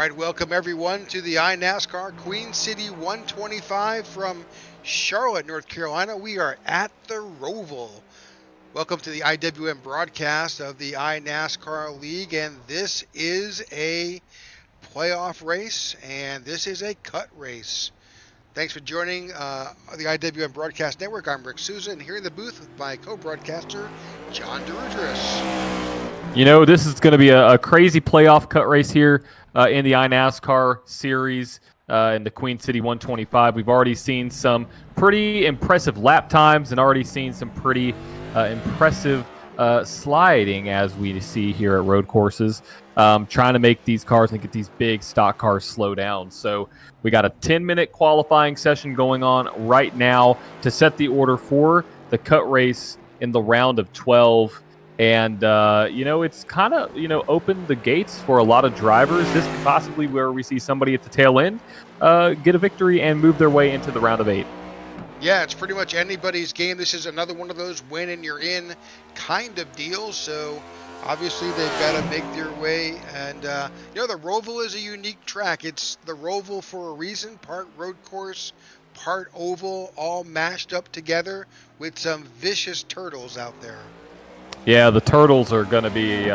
right, welcome everyone to the iNASCAR Queen City 125 from Charlotte, North Carolina. We are at the Roval. Welcome to the IWM broadcast of the iNASCAR League, and this is a playoff race, and this is a cut race. Thanks for joining the IWM Broadcast Network. I'm Rick Souza, and here in the booth with my co-broadcaster, John DeRudris. You know, this is going to be a crazy playoff cut race here in the iNASCAR series in the Queen City 125. We've already seen some pretty impressive lap times and already seen some pretty impressive sliding, as we see here at road courses, trying to make these cars and get these big stock cars slow down. So we got a 10-minute qualifying session going on right now to set the order for the cut race in the round of 12. And, it's kind of, opened the gates for a lot of drivers. This could possibly where we see somebody at the tail end get a victory and move their way into the round of 8. Yeah, it's pretty much anybody's game. This is another one of those win and you're in kind of deals. So obviously they've got to make their way. And, the Roval is a unique track. It's the Roval for a reason, part road course, part oval, all mashed up together with some vicious turtles out there. Yeah, the turtles are going to be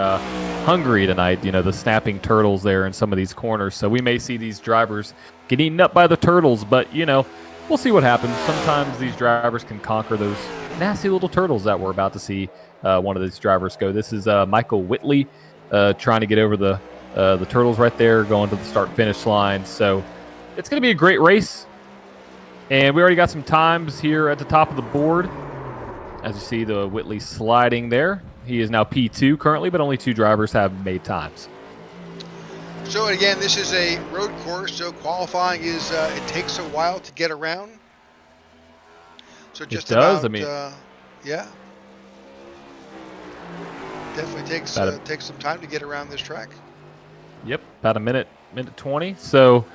hungry tonight, the snapping turtles there in some of these corners. So we may see these drivers get eaten up by the turtles, but, we'll see what happens. Sometimes these drivers can conquer those nasty little turtles that we're about to see one of these drivers go. This is Michael Whitley trying to get over the turtles right there, going to the start-finish line. So it's going to be a great race. And we already got some times here at the top of the board. As you see, the Whitley sliding there. He is now P2 currently, but only 2 drivers have made times. So again, this is a road course, so qualifying is it takes a while to get around. So just it does. yeah, definitely takes some time to get around this track. Yep, about a minute 20. So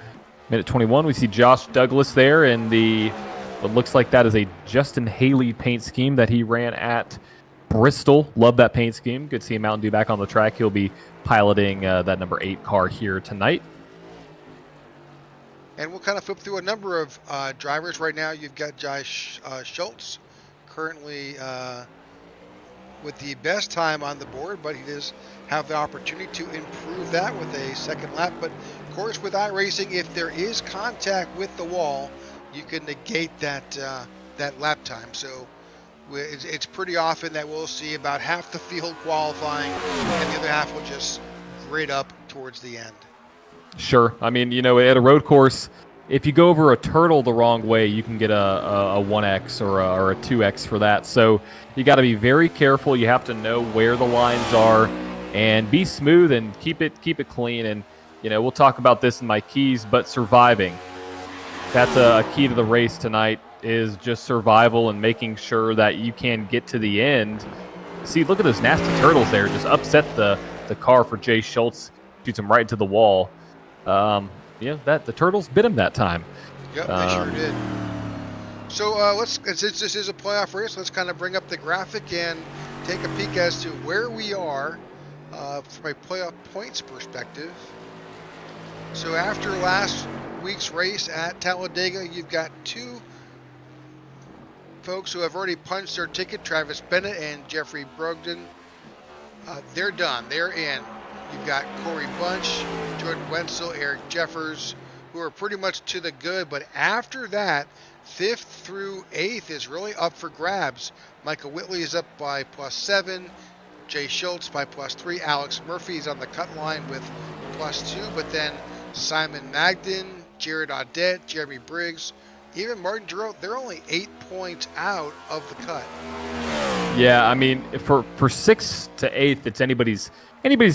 minute 21, we see Josh Douglas there in the. It looks like that is a Justin Haley paint scheme that he ran at Bristol. Love that paint scheme. Good to see Mountain Dew back on the track. He'll be piloting that number 8 car here tonight. And we'll kind of flip through a number of drivers right now. You've got Josh Schultz currently with the best time on the board, but he does have the opportunity to improve that with a second lap. But of course, with iRacing, if there is contact with the wall, you can negate that lap time. So it's pretty often that we'll see about half the field qualifying and the other half will just grid up towards the end. Sure. I mean, at a road course, if you go over a turtle the wrong way, you can get a 1X or a 2X for that. So you got to be very careful. You have to know where the lines are and be smooth and keep it clean. And, we'll talk about this in my keys, but surviving. That's a key to the race tonight, is just survival and making sure that you can get to the end. See, look at those nasty turtles there. Just upset the car for Jay Schultz. Shoots him right into the wall. The turtles bit him that time. Yep, they sure did. So since this is a playoff race, let's kind of bring up the graphic and take a peek as to where we are from a playoff points perspective. So after last week's race at Talladega, you've got 2 folks who have already punched their ticket, Travis Bennett and Jeffrey Brogdon. They're done. They're in. You've got Corey Bunch, Jordan Wenzel, Eric Jeffers, who are pretty much to the good. But after that, 5th through 8th is really up for grabs. Michael Whitley is up by +7. Jay Schultz by +3. Alex Murphy is on the cut line with +2. But then Simon Magden, Jared Audette, Jeremy Briggs, even Martin Giroux, they're only 8 points out of the cut. Yeah, I mean, for 6th to 8th, it's anybody's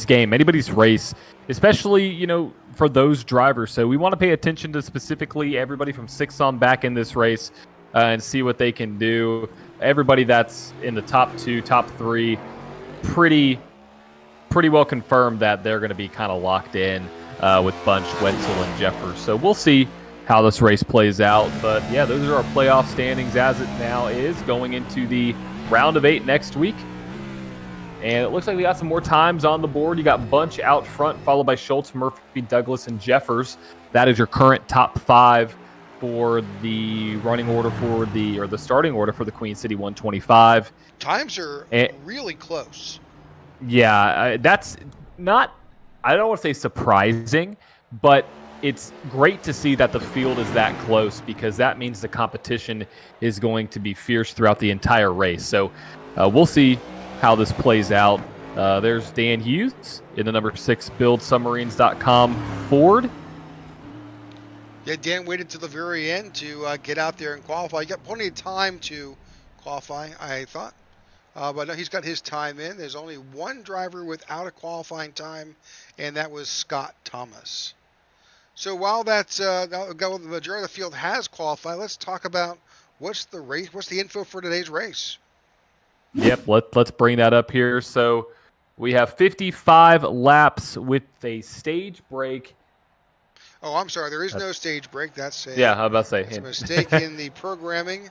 game, anybody's race, especially, for those drivers. So we want to pay attention to specifically everybody from 6 on back in this race and see what they can do. Everybody that's in the top 2, top 3, pretty well confirmed that they're going to be kind of locked in with Bunch, Wenzel, and Jeffers. So we'll see how this race plays out. But, yeah, those are our playoff standings as it now is going into the round of 8 next week. And it looks like we got some more times on the board. You got Bunch out front, followed by Schultz, Murphy, Douglas, and Jeffers. That is your current top 5 for the running order for the starting order for the Queen City 125. Times are really close. Yeah, that's not, I don't want to say surprising, but it's great to see that the field is that close, because that means the competition is going to be fierce throughout the entire race. So we'll see how this plays out. There's Dan Hughes in the number 6 buildsubmarines.com Ford. Yeah, Dan waited till the very end to get out there and qualify. He got plenty of time to qualify, I thought. But no, he's got his time in. There's only one driver without a qualifying time, and that was Scott Thomas. So while that's the majority of the field has qualified, let's talk about what's the info for today's race. Yep, let's bring that up here. So we have 55 laps with a stage break. Oh, I'm sorry. There is no stage break. That's I was about to say a mistake in the programming.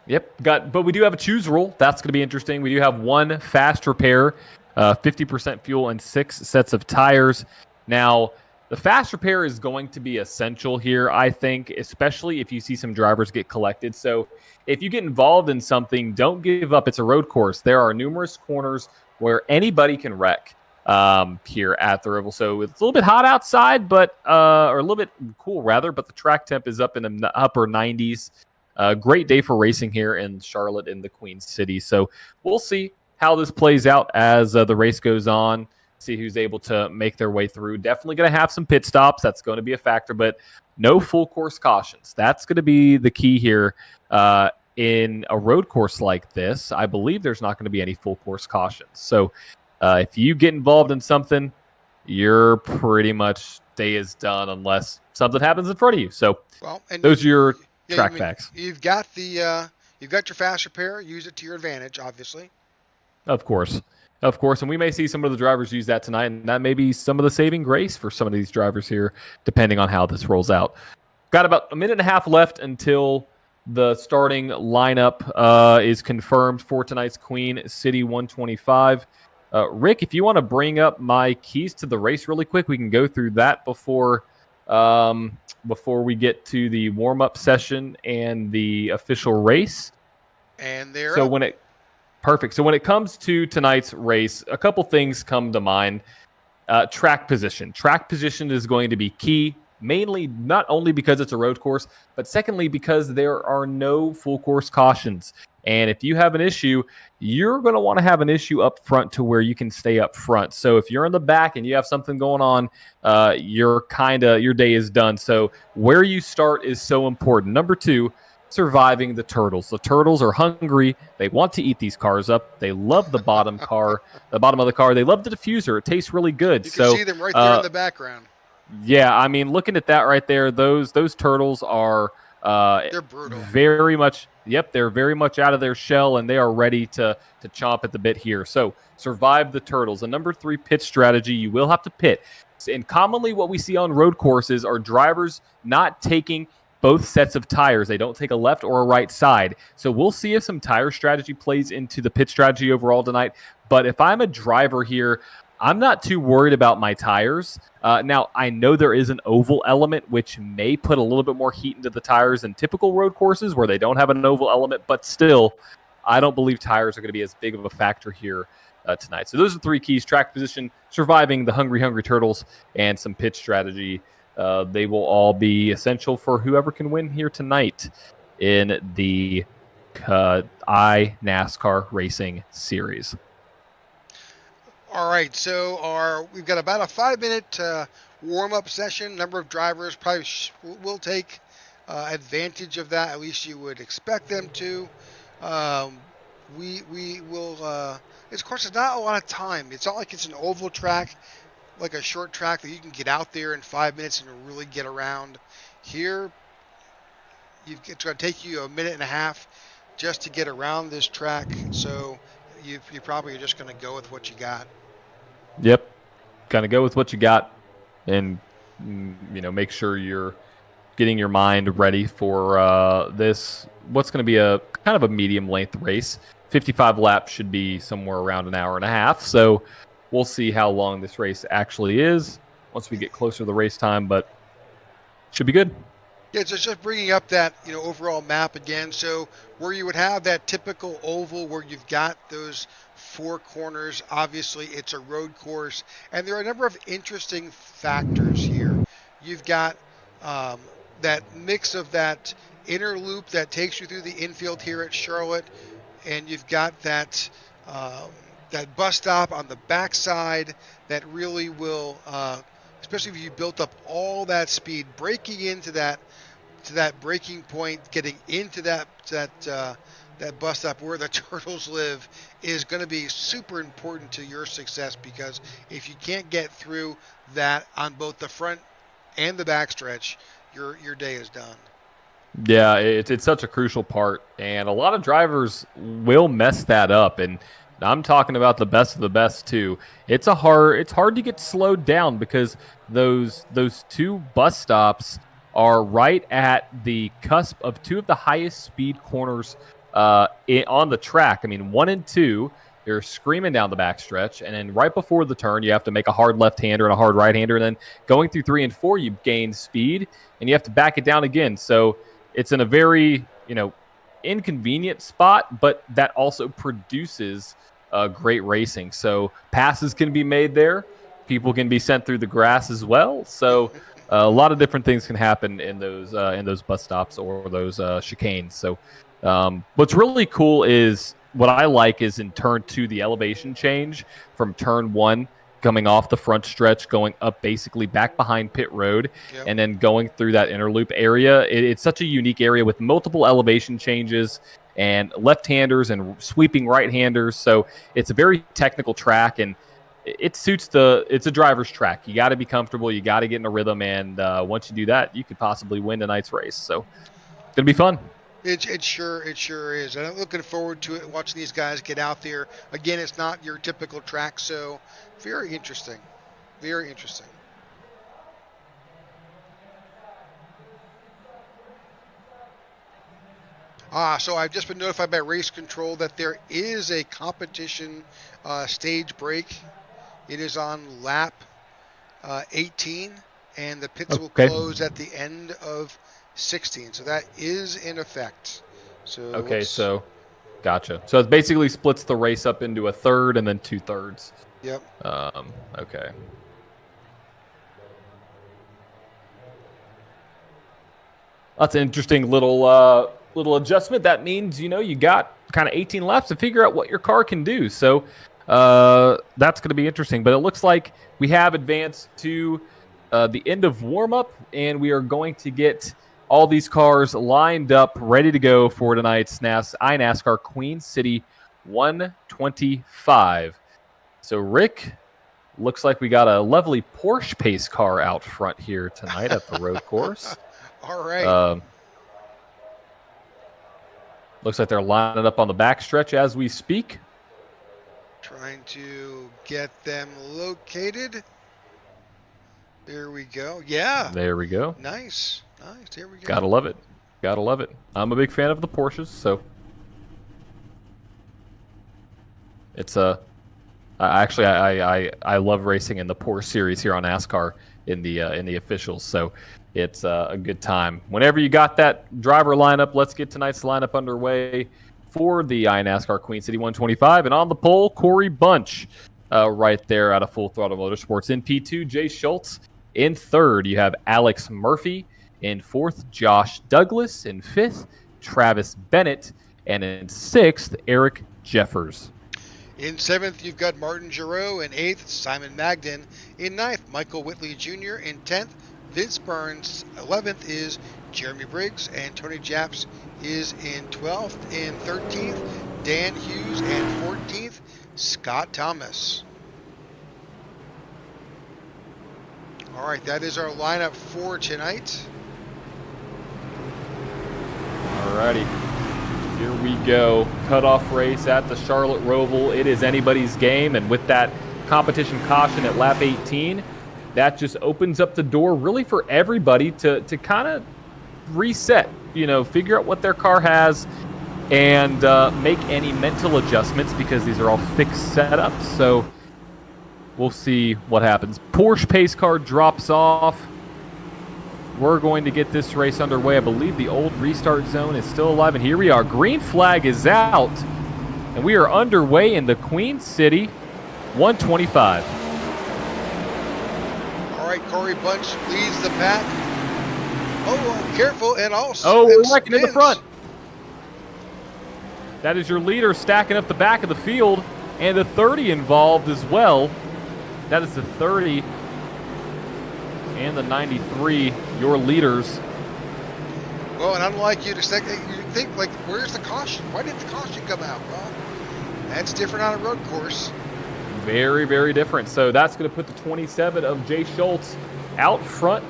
Yep, but we do have a choose rule. That's going to be interesting. We do have one fast repair, 50% fuel, and 6 sets of tires. Now, the fast repair is going to be essential here, I think, especially if you see some drivers get collected. So if you get involved in something, don't give up. It's a road course. There are numerous corners where anybody can wreck here at the Roval. So it's a little bit hot outside, but or a little bit cool rather, but the track temp is up in the upper 90s. Great day for racing here in Charlotte in the Queen City. So we'll see how this plays out as the race goes on. See who's able to make their way through. Definitely going to have some pit stops. That's going to be a factor, but no full course cautions. That's going to be the key here. In a road course like this, I believe there's not going to be any full course cautions. So if you get involved in something, you're pretty much day is done unless something happens in front of you. So those are your track facts. You've got your fast repair. Use it to your advantage, obviously. Of course. And we may see some of the drivers use that tonight, and that may be some of the saving grace for some of these drivers here, depending on how this rolls out. Got about a minute and a half left until the starting lineup is confirmed for tonight's Queen City 125. Rick, if you want to bring up my keys to the race really quick, we can go through that before we get to the warm-up session and the official race. And they're Perfect. So when it comes to tonight's race, a couple things come to mind. Track position. Track position is going to be key, mainly not only because it's a road course, but secondly because there are no full course cautions. And if you have an issue, you're going to want to have an issue up front to where you can stay up front. So if you're in the back and you have something going on, your day is done. So where you start is so important. Number 2, surviving the turtles. The turtles are hungry. They want to eat these cars up. They love the bottom of the car. They love the diffuser. It tastes really good. You can see them right there in the background. Yeah, I mean, looking at that right there, those turtles are they're brutal. Very much. Yep, they're very much out of their shell, and they are ready to chomp at the bit here. So survive the turtles. And number 3, pit strategy. You will have to pit. And commonly what we see on road courses are drivers not taking both sets of tires. They don't take a left or a right side. So we'll see if some tire strategy plays into the pit strategy overall tonight. But if I'm a driver here, I'm not too worried about my tires. Now, I know there is an oval element, which may put a little bit more heat into the tires than typical road courses where they don't have an oval element. But still, I don't believe tires are going to be as big of a factor here tonight. So those are 3 keys: track position, surviving the hungry turtles, and some pit strategy. They will all be essential for whoever can win here tonight in the iNASCAR Racing Series. All right, so we've got about a 5-minute warm-up session. Number of drivers probably will take advantage of that. At least you would expect them to. We will. Of course, it's not a lot of time. It's not like it's an oval track, like a short track that you can get out there in 5 minutes and really get around. Here, it's going to take you a minute and a half just to get around this track. So you probably are just going to go with what you got. Yep, kind of go with what you got, and make sure you're getting your mind ready for this. What's going to be a kind of a medium length race. 55 laps should be somewhere around an hour and a half. So we'll see how long this race actually is once we get closer to the race time, but should be good. Yeah, so just bringing up that overall map again. So where you would have that typical oval where you've got those four corners, obviously it's a road course, and there are a number of interesting factors here. You've got that mix of that inner loop that takes you through the infield here at Charlotte, and you've got that that bus stop on the backside that really will, especially if you built up all that speed, breaking into that breaking point, getting into that bus stop where the turtles live is going to be super important to your success, because if you can't get through that on both the front and the back stretch, your day is done. Yeah, it's such a crucial part, and a lot of drivers will mess that up, and I'm talking about the best of the best too. It's hard to get slowed down because those two bus stops are right at the cusp of two of the highest speed corners on the track. I mean, 1 and 2, they're screaming down the backstretch, and then right before the turn, you have to make a hard left-hander and a hard right-hander, and then going through 3 and 4, you gain speed, and you have to back it down again. So it's in a very, inconvenient spot, but that also produces great racing. So passes can be made there. People can be sent through the grass as well. So a lot of different things can happen in those bus stops or those chicanes. So what's really cool is what I like is in turn 2, the elevation change from turn 1 coming off the front stretch, going up basically back behind pit road, Yep. and then going through that inner loop area. It's such a unique area with multiple elevation changes and left-handers and sweeping right-handers. So it's a very technical track, and it suits it's a driver's track. You got to be comfortable. You got to get in a rhythm. And once you do that, you could possibly win tonight's race. So it's going to be fun. It sure is. And I'm looking forward to it, watching these guys get out there. Again, it's not your typical track, so very interesting. Very interesting. So I've just been notified by Race Control that there is a competition stage break. It is on lap 18, and the pits will close at the end of 16. So that is in effect. So gotcha. So it basically splits the race up into a third and then 2/3. Yep. Okay. That's an interesting little adjustment. That means, you got kind of 18 laps to figure out what your car can do. So that's going to be interesting. But it looks like we have advanced to the end of warm-up, and we are going to get all these cars lined up, ready to go for tonight's iNASCAR Queen City 125. So, Rick, looks like we got a lovely Porsche pace car out front here tonight at the road course. All right. Looks like they're lining up on the backstretch as we speak. Trying to get them located. There we go. Yeah. There we go. Nice. There we go. Gotta love it. I'm a big fan of the Porsches, so it's I love racing in the Porsche series here on NASCAR in the officials. So it's a good time. Whenever you got that driver lineup, let's get tonight's lineup underway for the iNASCAR Queen City 125. And on the pole, Corey Bunch right there out of Full Throttle Motorsports. In P2, Jay Schultz. In third, you have Alex Murphy. In fourth, Josh Douglas. In fifth, Travis Bennett. And in sixth, Eric Jeffers. In seventh, you've got Martin Giroux. In eighth, Simon Magden. In ninth, Michael Whitley Jr. In 10th, Vince Burns. 11th is Jeremy Briggs, and Tony Japs is in 12th. In 13th, Dan Hughes, and 14th, Scott Thomas. All right, that is our lineup for tonight. Alrighty, here we go. Cutoff race at the Charlotte Roval. It is anybody's game, and with that competition caution at lap 18, that just opens up the door really for everybody to kind of reset, figure out what their car has, and make any mental adjustments because these are all fixed setups. So we'll see what happens. Porsche pace car drops off. We're going to get this race underway. I believe the old restart zone is still alive, and here we are. Green flag is out, and we are underway in the Queen City 125. All right, Corey Bunch leads the pack. Oh, careful, and also Wrecking in the front. That is your leader stacking up the back of the field, and the 30 involved as well. That is the 30 and the 93, your leaders. Well, and unlike you think, like, where's the caution? Why didn't the caution come out? Well, that's different on a road course. Very, very different. So that's going to put the 27 of Jay Schultz out front.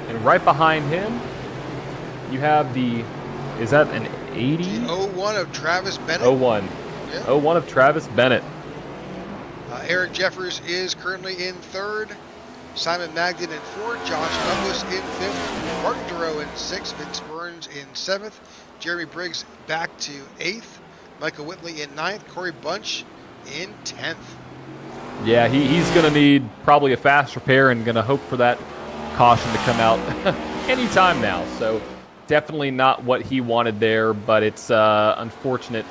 And right behind him, you have the, is that an 80? The 01 of Travis Bennett. 01. Yeah. 01 of Travis Bennett. Eric Jeffers is currently in third. Simon Magden in fourth. Josh Douglas in fifth. Martin Giroux in sixth. Vince Burns in seventh. Jeremy Briggs back to eighth. Michael Whitley in ninth. Corey Bunch in 10th. Yeah, he's going to need probably a fast repair and going to hope for that caution to come out anytime now. So definitely not what he wanted there, but it's unfortunate,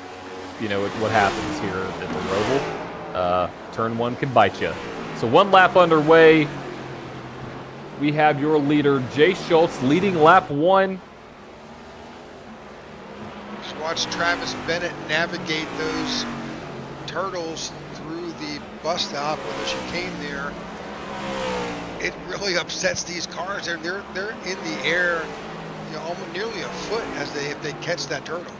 you know, what happens here at the Roval. Turn one can bite you. So one lap underway. We have your leader, Jay Schultz, leading lap one. Just watch Travis Bennett navigate those turtles through the bus stop with the chicane there. It really upsets these cars. They're in the air, you know, almost nearly a foot if they catch that turtle.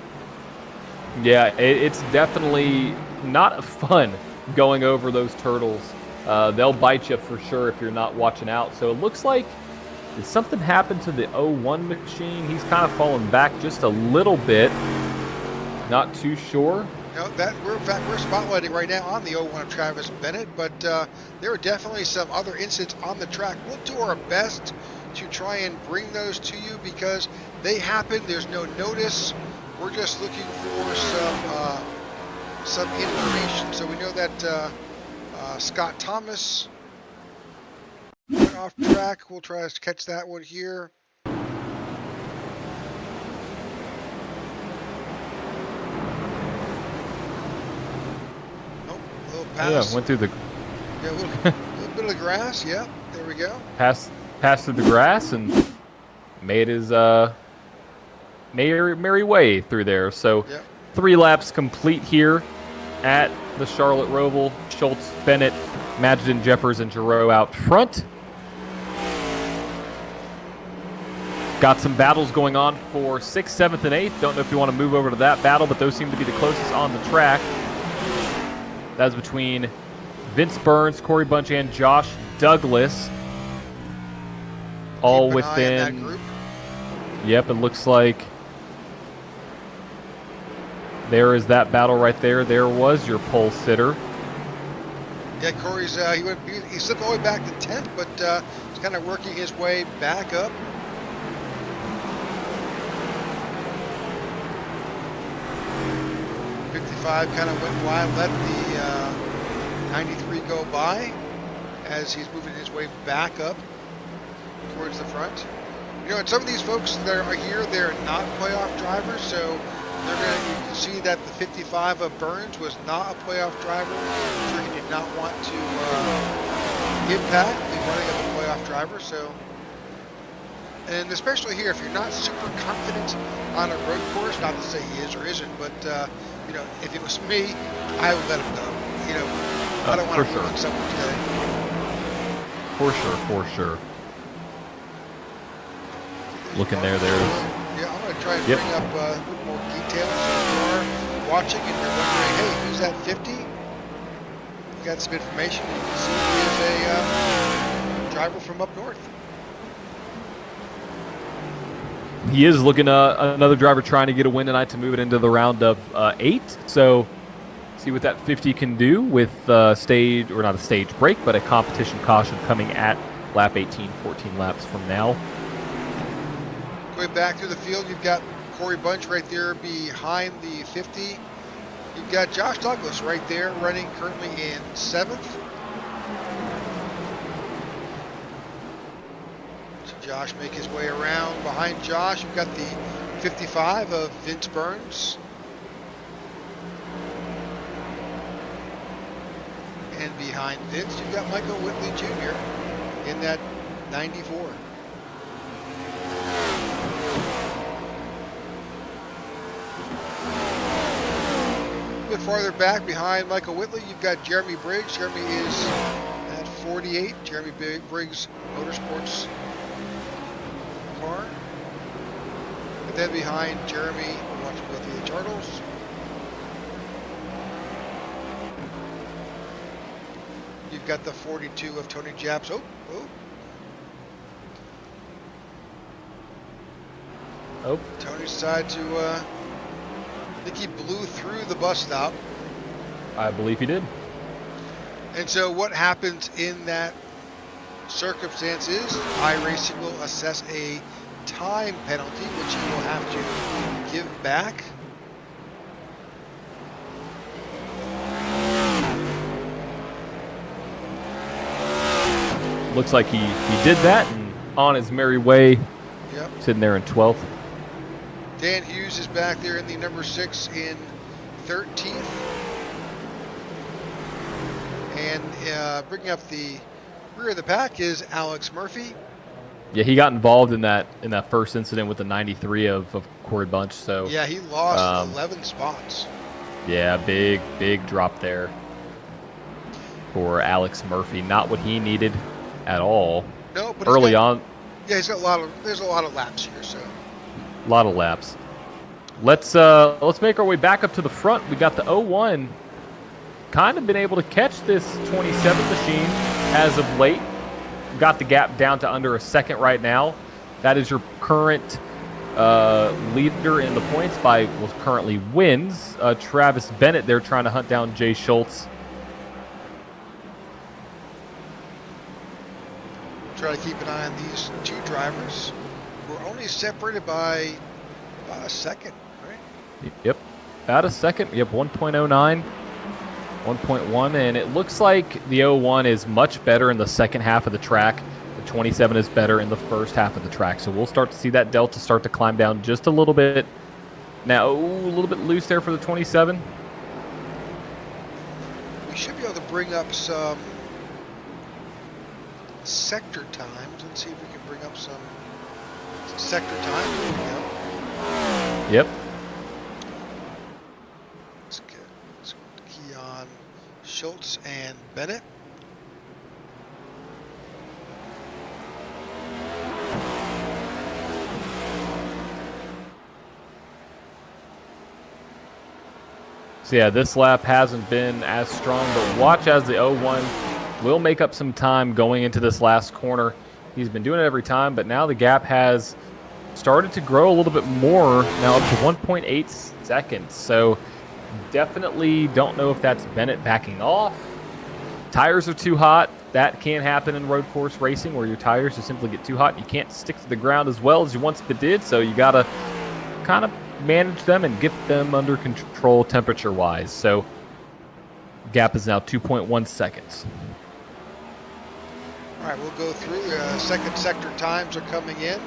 Yeah, it's definitely not fun going over those turtles. They'll bite you for sure if you're not watching out. So it looks like, did something happen to the 01 machine? He's kind of fallen back just a little bit. Not too sure. No, we're spotlighting right now on the 01 of Travis Bennett, but there are definitely some other incidents on the track. We'll do our best to try and bring those to you because they happen. There's no notice. We're just looking for some information. So we know that Scott Thomas went off track. We'll try to catch that one here. Pass. Yeah, went through the... Yeah, a little bit of the grass. Yep, there we go. Passed through the grass and made his merry way through there. So yep. 3 laps complete here at the Charlotte Roval. Schultz, Bennett, Magden, Jeffers, and Giroux out front. Got some battles going on for 6th, 7th, and 8th. Don't know if you want to move over to that battle, but those seem to be the closest on the track. That is between Vince Burns, Corey Bunch, and Josh Douglas. All Keep an within. eye on that group. Yep, it looks like there is that battle right there. There was your pole sitter. Yeah, Corey's he slipped all the way back to 10th, but he's kind of working his way back up. Kind of went wide, let the 93 go by as he's moving his way back up towards the front. You know, and some of these folks that are here, they're not playoff drivers, so you can see that the 55 of Burns was not a playoff driver. I'm sure he did not want to impact the running of a playoff driver, so. And especially here, if you're not super confident on a road course, not to say he is or isn't, but you know, if it was me, I would let him go. You know, I don't want to ruin someone's day. For sure. Looking there's... Yeah, I'm going to try and bring up a little more details. So if you are watching and you're wondering, hey, who's that 50? You got some information. You can see he is a driver from up north. He is looking another driver trying to get a win tonight to move it into the round of 8. So see what that 50 can do with stage, or not a stage break, but a competition caution coming at lap 18, 14 laps from now. way back through the field, you've got Corey Bunch right there behind the 50. You've got Josh Douglas right there running currently in 7th. So Josh make his way around. Behind Josh, you've got the 55 of Vince Burns. And behind Vince, you've got Michael Whitley Jr. in that 94. A bit farther back behind Michael Whitley, you've got Jeremy Briggs. Jeremy is at 48. Jeremy Briggs Motorsports car. And then behind Jeremy, we're watching both of the Turtles. You've got the 42 of Tony Japs. Oh. Tony decided to, I think he blew through the bus stop. I believe he did. And so what happens in that circumstance is iRacing will assess a time penalty, which he will have to give back. Looks like he did that and on his merry way. Yep. Sitting there in 12th. Dan Hughes is back there in the number 6 in 13th. And bringing up the rear of the pack is Alex Murphy. Yeah, he got involved in that first incident with the 93 of Corey Bunch. So yeah, he lost 11 spots. Yeah, big drop there for Alex Murphy. Not what he needed at all. No, but early on. Yeah, he's got there's a lot of laps here, so. A lot of laps. Let's make our way back up to the front. We got the 01. Kind of been able to catch this 27 machine as of late. Got the gap down to under a second right now. That is your current leader in the points by, well, currently wins. Travis Bennett there trying to hunt down Jay Schultz. Try to keep an eye on these two drivers. We're only separated by about a second, right? Yep, about a second. Yep, 1.09, 1.1, and it looks like the 01 is much better in the second half of the track. The 27 is better in the first half of the track. So we'll start to see that delta start to climb down just a little bit. Now, a little bit loose there for the 27. We should be able to bring up some sector times. Let's see if we can bring up some sector times. There we go. Yep. Let's key on Schultz and Bennett. So yeah, this lap hasn't been as strong, but watch as the 01 will make up some time going into this last corner. He's been doing it every time, but now the gap has started to grow a little bit more, now up to 1.8 seconds. So definitely don't know if that's Bennett backing off. Tires are too hot. That can happen in road course racing where your tires just simply get too hot. You can't stick to the ground as well as you once did, so you got to kind of manage them and get them under control temperature-wise. So gap is now 2.1 seconds. All right, we'll go through. Second sector times are coming in.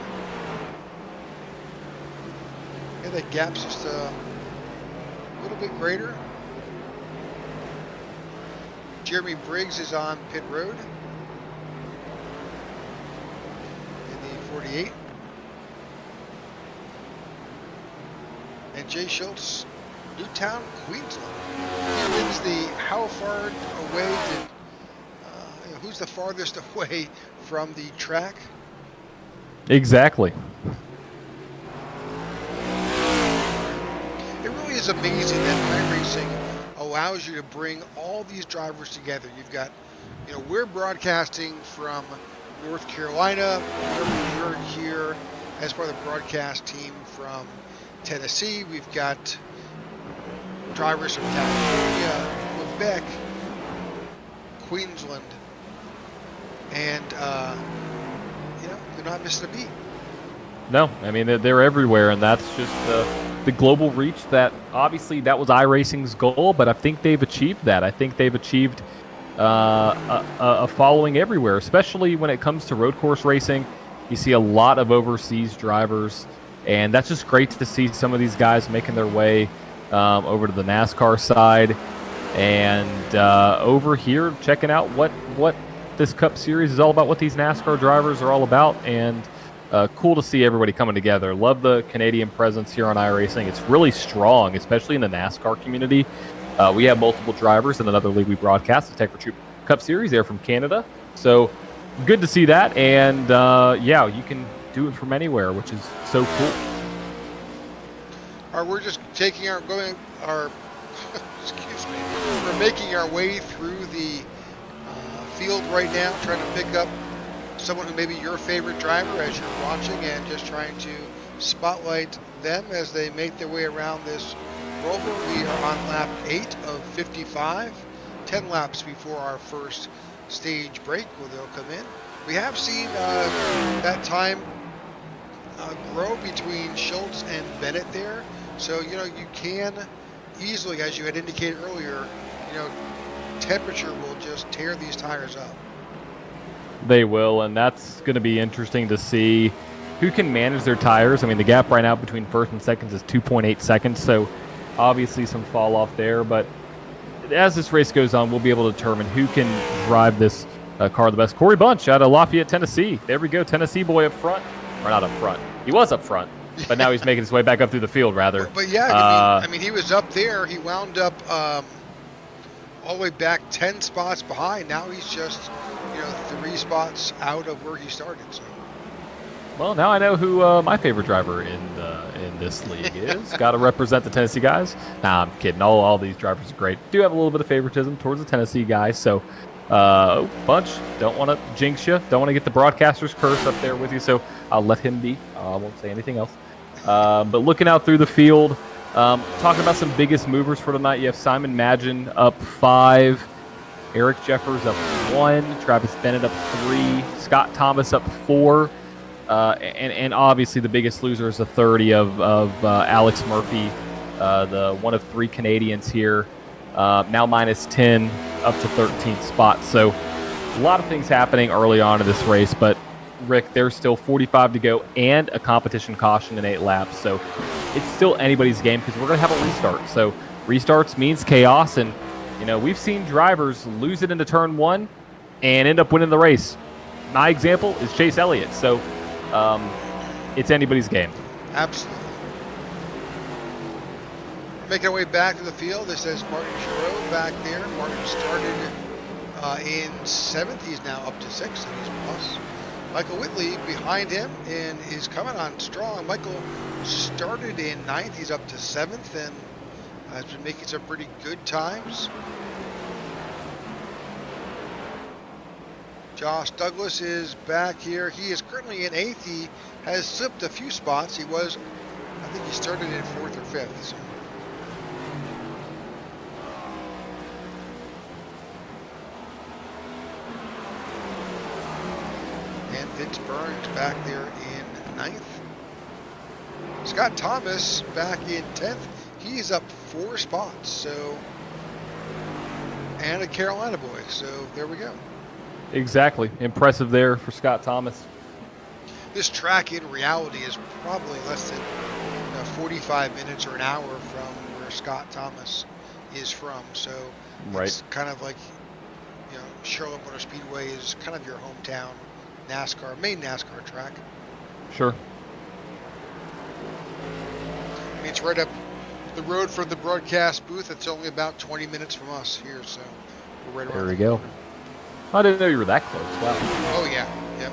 Yeah, the gap's just a little bit greater. Jeremy Briggs is on pit road in the 48. And Jay Schultz, Newtown, Queensland. He wins the how far away did, who's the farthest away from the track? Exactly. It really is amazing that iRacing allows you to bring all these drivers together. You've got, we're broadcasting from North Carolina. We're here as part of the broadcast team from Tennessee. We've got drivers from California, Quebec, Queensland, and they're not missing a beat. No, I mean they're everywhere, and that's just the global reach that obviously that was iRacing's goal, but I think they've achieved that. I think they've achieved a following everywhere, especially when it comes to road course racing. You see a lot of overseas drivers, and that's just great to see some of these guys making their way over to the NASCAR side, and over here checking out what this Cup Series is all about, what these NASCAR drivers are all about, and cool to see everybody coming together. Love the Canadian presence here on iRacing. It's really strong, especially in the NASCAR community. We have multiple drivers in another league we broadcast, the Tech for Troop Cup Series. They're from Canada. So good to see that. And yeah, you can do it from anywhere, which is so cool. We're just taking excuse me, we're making our way through the field right now, trying to pick up someone who may be your favorite driver as you're watching, and just trying to spotlight them as they make their way around this Roval. We are on lap 8 of 55, 10 laps before our first stage break where they'll come in. We have seen that time grow between Schultz and Bennett there, so you can easily, as you had indicated earlier, temperature will just tear these tires up. They will, and that's going to be interesting to see who can manage their tires. I mean, the gap right now between first and second is 2.8 seconds, so obviously some fall off there. But as this race goes on, we'll be able to determine who can drive this car the best. Corey Bunch out of Lafayette, Tennessee. There we go, Tennessee boy up front. Or not up front. He was up front, but now he's making his way back up through the field, rather. But yeah, I mean, he was up there. He wound up all the way back 10 spots behind. Now he's just 3 spots out of where he started. So. Well, now I know who my favorite driver in this league is. Got to represent the Tennessee guys. Nah, I'm kidding. All these drivers are great. Do have a little bit of favoritism towards the Tennessee guys. So, Bunch, don't want to jinx you. Don't want to get the broadcaster's curse up there with you. So I'll let him be. I won't say anything else. But looking out through the field, talking about some biggest movers for tonight. You have Simon Magin up 5. Eric Jeffers up 1. Travis Bennett up 3. Scott Thomas up 4. And obviously the biggest loser is the 30 of Alex Murphy, the one of 3 Canadians here, now minus 10 up to 13th spot. So a lot of things happening early on in this race, but Rick, there's still 45 to go and a competition caution in 8 laps. So it's still anybody's game because we're going to have a restart. So restarts means chaos, and we've seen drivers lose it into turn 1 and end up winning the race. My example is Chase Elliott. So it's anybody's game. Absolutely. Making our way back to the field, this says Martin Giroux back there. Martin started in 7th. He's now up to 6th, and he's plus. Michael Whitley behind him and is coming on strong. Michael started in 9th. He's up to 7th and has been making some pretty good times. Josh Douglas is back here. He is currently in 8th. He has slipped a few spots. I think he started in 4th or 5th. So. And Vince Burns back there in 9th. Scott Thomas back in 10th. He's up 4 spots. So, and a Carolina boy. So there we go. Exactly. Impressive there for Scott Thomas. This track in reality is probably less than 45 minutes or an hour from where Scott Thomas is from. So it's kind of like, Charlotte Motor Speedway is kind of your hometown main NASCAR track. Sure. I mean, it's right up the road from the broadcast booth. It's only about 20 minutes from us here, so we're right around. There we go. I didn't know you were that close. Wow. Oh, yeah. Yep.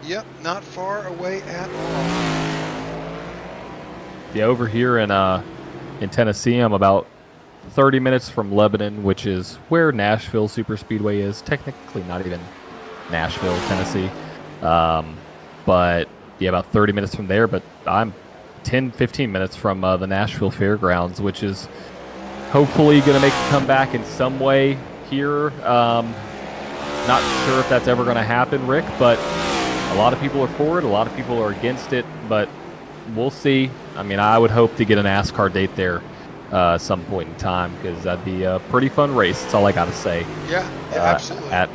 Yep, not far away at all. Yeah, over here in Tennessee, I'm about 30 minutes from Lebanon, which is where Nashville Super Speedway is. Technically not even Nashville, Tennessee. But, yeah, about 30 minutes from there. But I'm 10, 15 minutes from the Nashville Fairgrounds, which is hopefully going to make a comeback in some way here. Not sure if that's ever going to happen, Rick, but a lot of people are for it. A lot of people are against it, but we'll see. I mean, I would hope to get a NASCAR date there some point in time, because that'd be a pretty fun race. That's all I got to say. Yeah, absolutely. At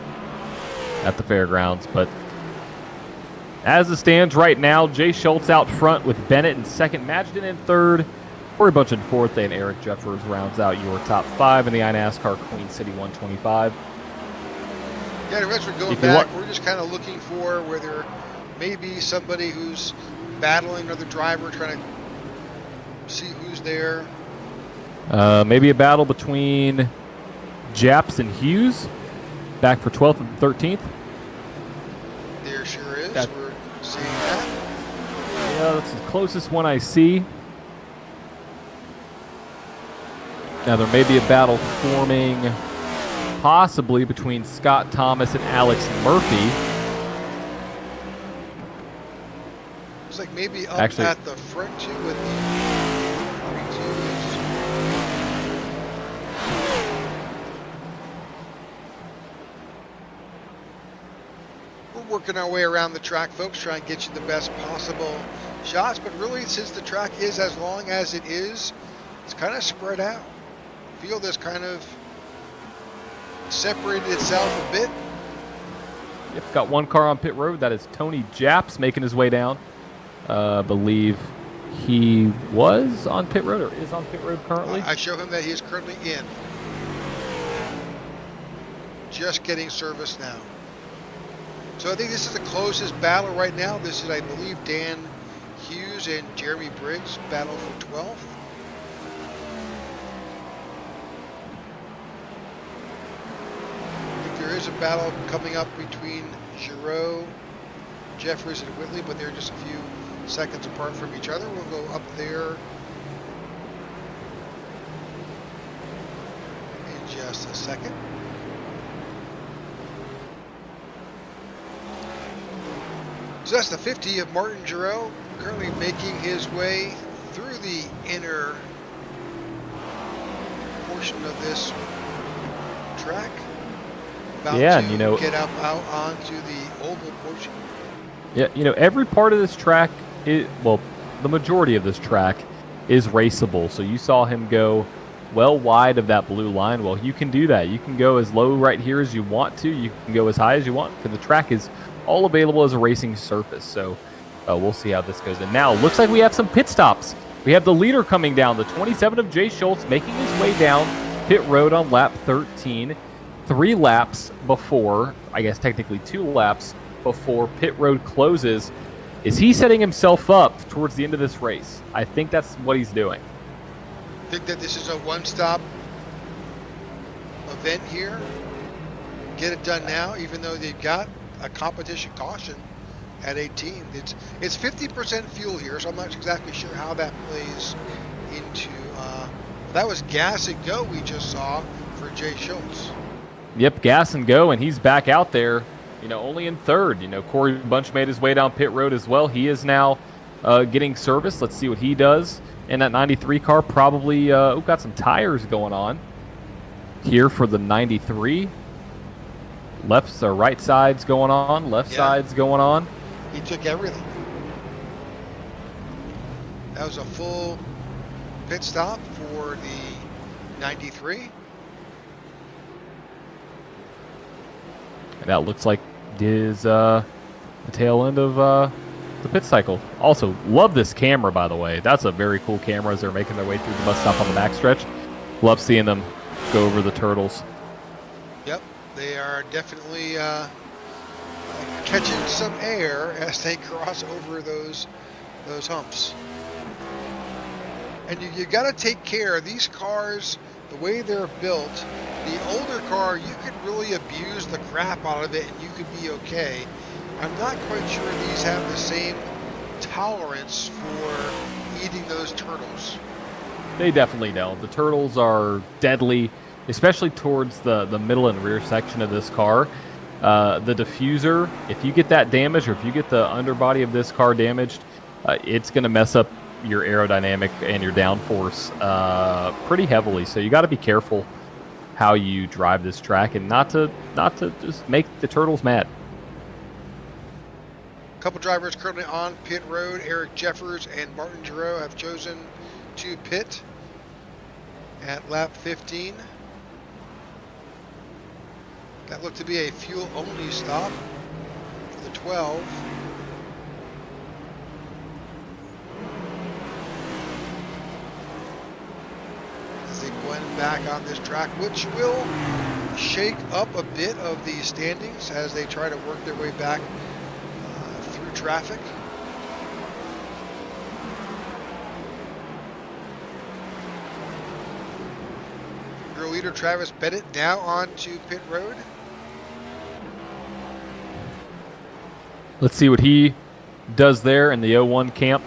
the fairgrounds. But as it stands right now, Jay Schultz out front with Bennett in second, Magden in third, Corey Bunch in fourth, and Eric Jeffers rounds out your top five in the iNASCAR Queen City 125. Yeah, the rest we're going back. We're just kind of looking for where there may be somebody who's battling another driver, trying to see who's there. Maybe a battle between Japs and Hughes, back for 12th and 13th. There sure is. We're seeing that. Yeah, that's the closest one I see. Now there may be a battle forming possibly between Scott Thomas and Alex Murphy. Looks like maybe up at the front too with the 42s. We're working our way around the track, folks, trying to get you the best possible shots. But really, since the track is as long as it is, it's kind of spread out. Field has kind of separated itself a bit. Yep, got one car on pit road. That is Tony Japs making his way down. I believe he was on pit road or is on pit road currently. I show him that he is currently in. Just getting service now. So I think this is the closest battle right now. This is, I believe, Dan Hughes and Jeremy Briggs battle for 12th. There is a battle coming up between Giroux, Jeffers, and Whitley, but they're just a few seconds apart from each other. We'll go up there in just a second. So that's the 50 of Martin Giroux, currently making his way through the inner portion of this track. About to get up out onto the oval portion. Yeah, every part of this track the majority of this track is raceable. So you saw him go well wide of that blue line. Well, you can do that. You can go as low right here as you want to. You can go as high as you want, because the track is all available as a racing surface. So we'll see how this goes. And now looks like we have some pit stops. We have the leader coming down, the 27 of Jay Schultz, making his way down pit road on lap 13. 3 laps before, I guess technically 2 laps before pit road closes. Is he setting himself up towards the end of this race? I think that's what he's doing. Think that this is a one-stop event here. Get it done now, even though they've got a competition caution at 18. It's 50% fuel here, so I'm not exactly sure how that plays into. That was gas and go we just saw for Jay Schultz. Yep, gas and go, and he's back out there, only in third. Corey Bunch made his way down pit road as well. He is now getting service. Let's see what he does. In that 93 car, probably got some tires going on here for the 93. Left or right side's going on, left side's going on. He took everything. That was a full pit stop for the 93. That looks like is the tail end of the pit cycle. Also, love this camera, by the way. That's a very cool camera as they're making their way through the bus stop on the backstretch. Love seeing them go over the turtles. Yep, they are definitely catching some air as they cross over those humps. And you got to take care. These cars, the way they're built, the older car, you could really abuse the crap out of it and you could be okay. I'm not quite sure these have the same tolerance for eating those turtles. They definitely don't. The turtles are deadly, especially towards the middle and rear section of this car. The diffuser, if you get that damaged or if you get the underbody of this car damaged, it's going to mess up your aerodynamic and your downforce pretty heavily. So you got to be careful how you drive this track and not to just make the turtles mad. A couple drivers currently on pit road. Eric Jeffers and Martin Giroux have chosen to pit at lap 15. That looked to be a fuel-only stop for the 12. As they blend back on this track, which will shake up a bit of the standings as they try to work their way back through traffic. Your leader Travis Bennett now onto pit road. Let's see what he does there in the 01 camp.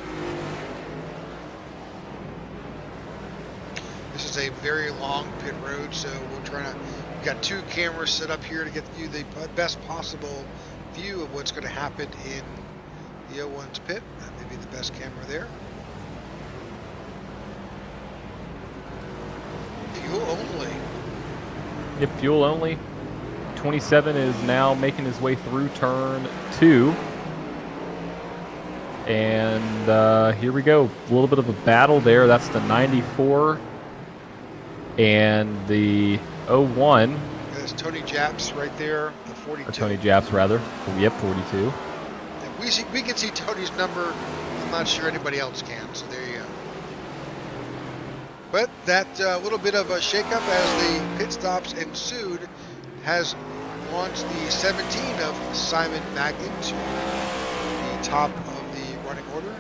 This is a very long pit road, so we're trying to. We've got two cameras set up here to get you the best possible view of what's going to happen in the 01's pit. That may be the best camera there. Fuel only. Yep, fuel only. 27 is now making his way through turn 2. And here we go. A little bit of a battle there. That's the 94 and the 01. That's Tony Japs right there, the 42. Or Tony Japs, rather. Yep, 42. And we can see Tony's number. I'm not sure anybody else can, so there you go. But that little bit of a shakeup as the pit stops ensued has launched the 17 of Simon Magnin to the top of the running order.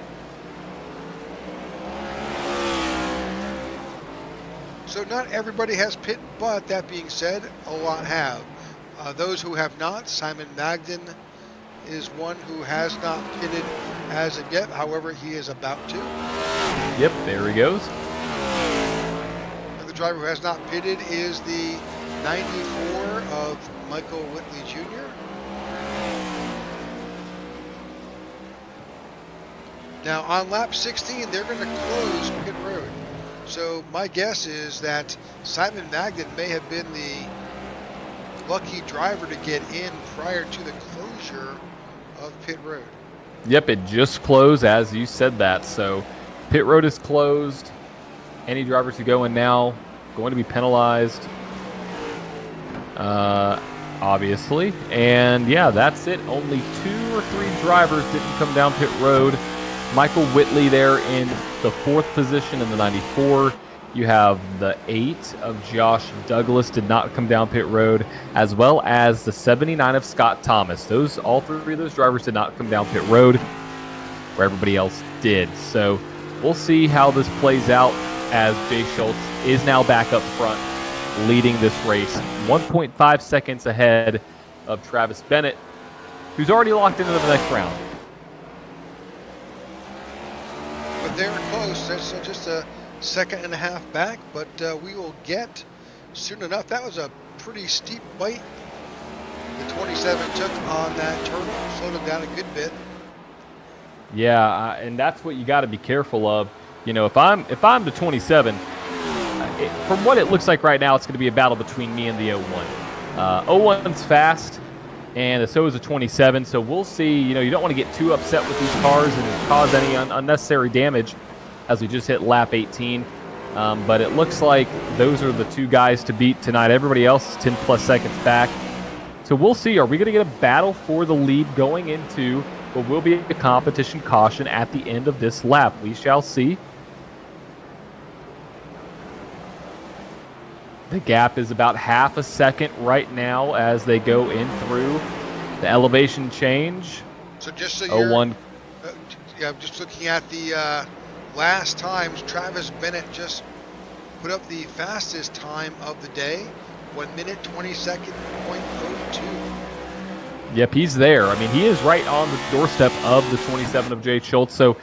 So not everybody has pit, but that being said, a lot have. Those who have not, Simon Magnin is one who has not pitted as of yet. However, he is about to. Yep, there he goes. The driver who has not pitted is the 94 of Michael Whitley Jr. Now on lap 16, they're going to close pit road. So my guess is that Simon Magnin may have been the lucky driver to get in prior to the closure of pit road. Yep, it just closed as you said that. So pit road is closed. Any drivers who go in now going to be penalized, obviously. And yeah, that's it. Only 2 or 3 drivers didn't come down pit road. Michael Whitley there in the 4th position in the 94. You have the 8 of Josh Douglas did not come down pit road, as well as the 79 of Scott Thomas. All 3 of those drivers did not come down pit road, where everybody else did. So we'll see how this plays out as Jay Schultz is now back up front, leading this race 1.5 seconds ahead of Travis Bennett, who's already locked into the next round. But they're close. That's just a second and a half back, but we will get soon enough. That was a pretty steep bite the 27 took on that turtle. Slowed him down a good bit. Yeah, and that's what you got to be careful of. You know, if I'm the 27, from what it looks like right now, it's going to be a battle between me and the 01. 01's fast, and so is the 27. So we'll see. You know, you don't want to get too upset with these cars and cause any unnecessary damage, as we just hit lap 18. But it looks like those are the 2 guys to beat tonight. Everybody else is 10 plus seconds back. So we'll see. Are we going to get a battle for the lead going into what will be a competition caution at the end of this lap? We shall see. The gap is about half a second right now as they go in through the elevation change. So just so you're, 01. Yeah, just looking at the last times, Travis Bennett just put up the fastest time of the day, 1 minute 22nd .02. Yep, he's there. I mean, he is right on the doorstep of the 27 of Jay Schultz. So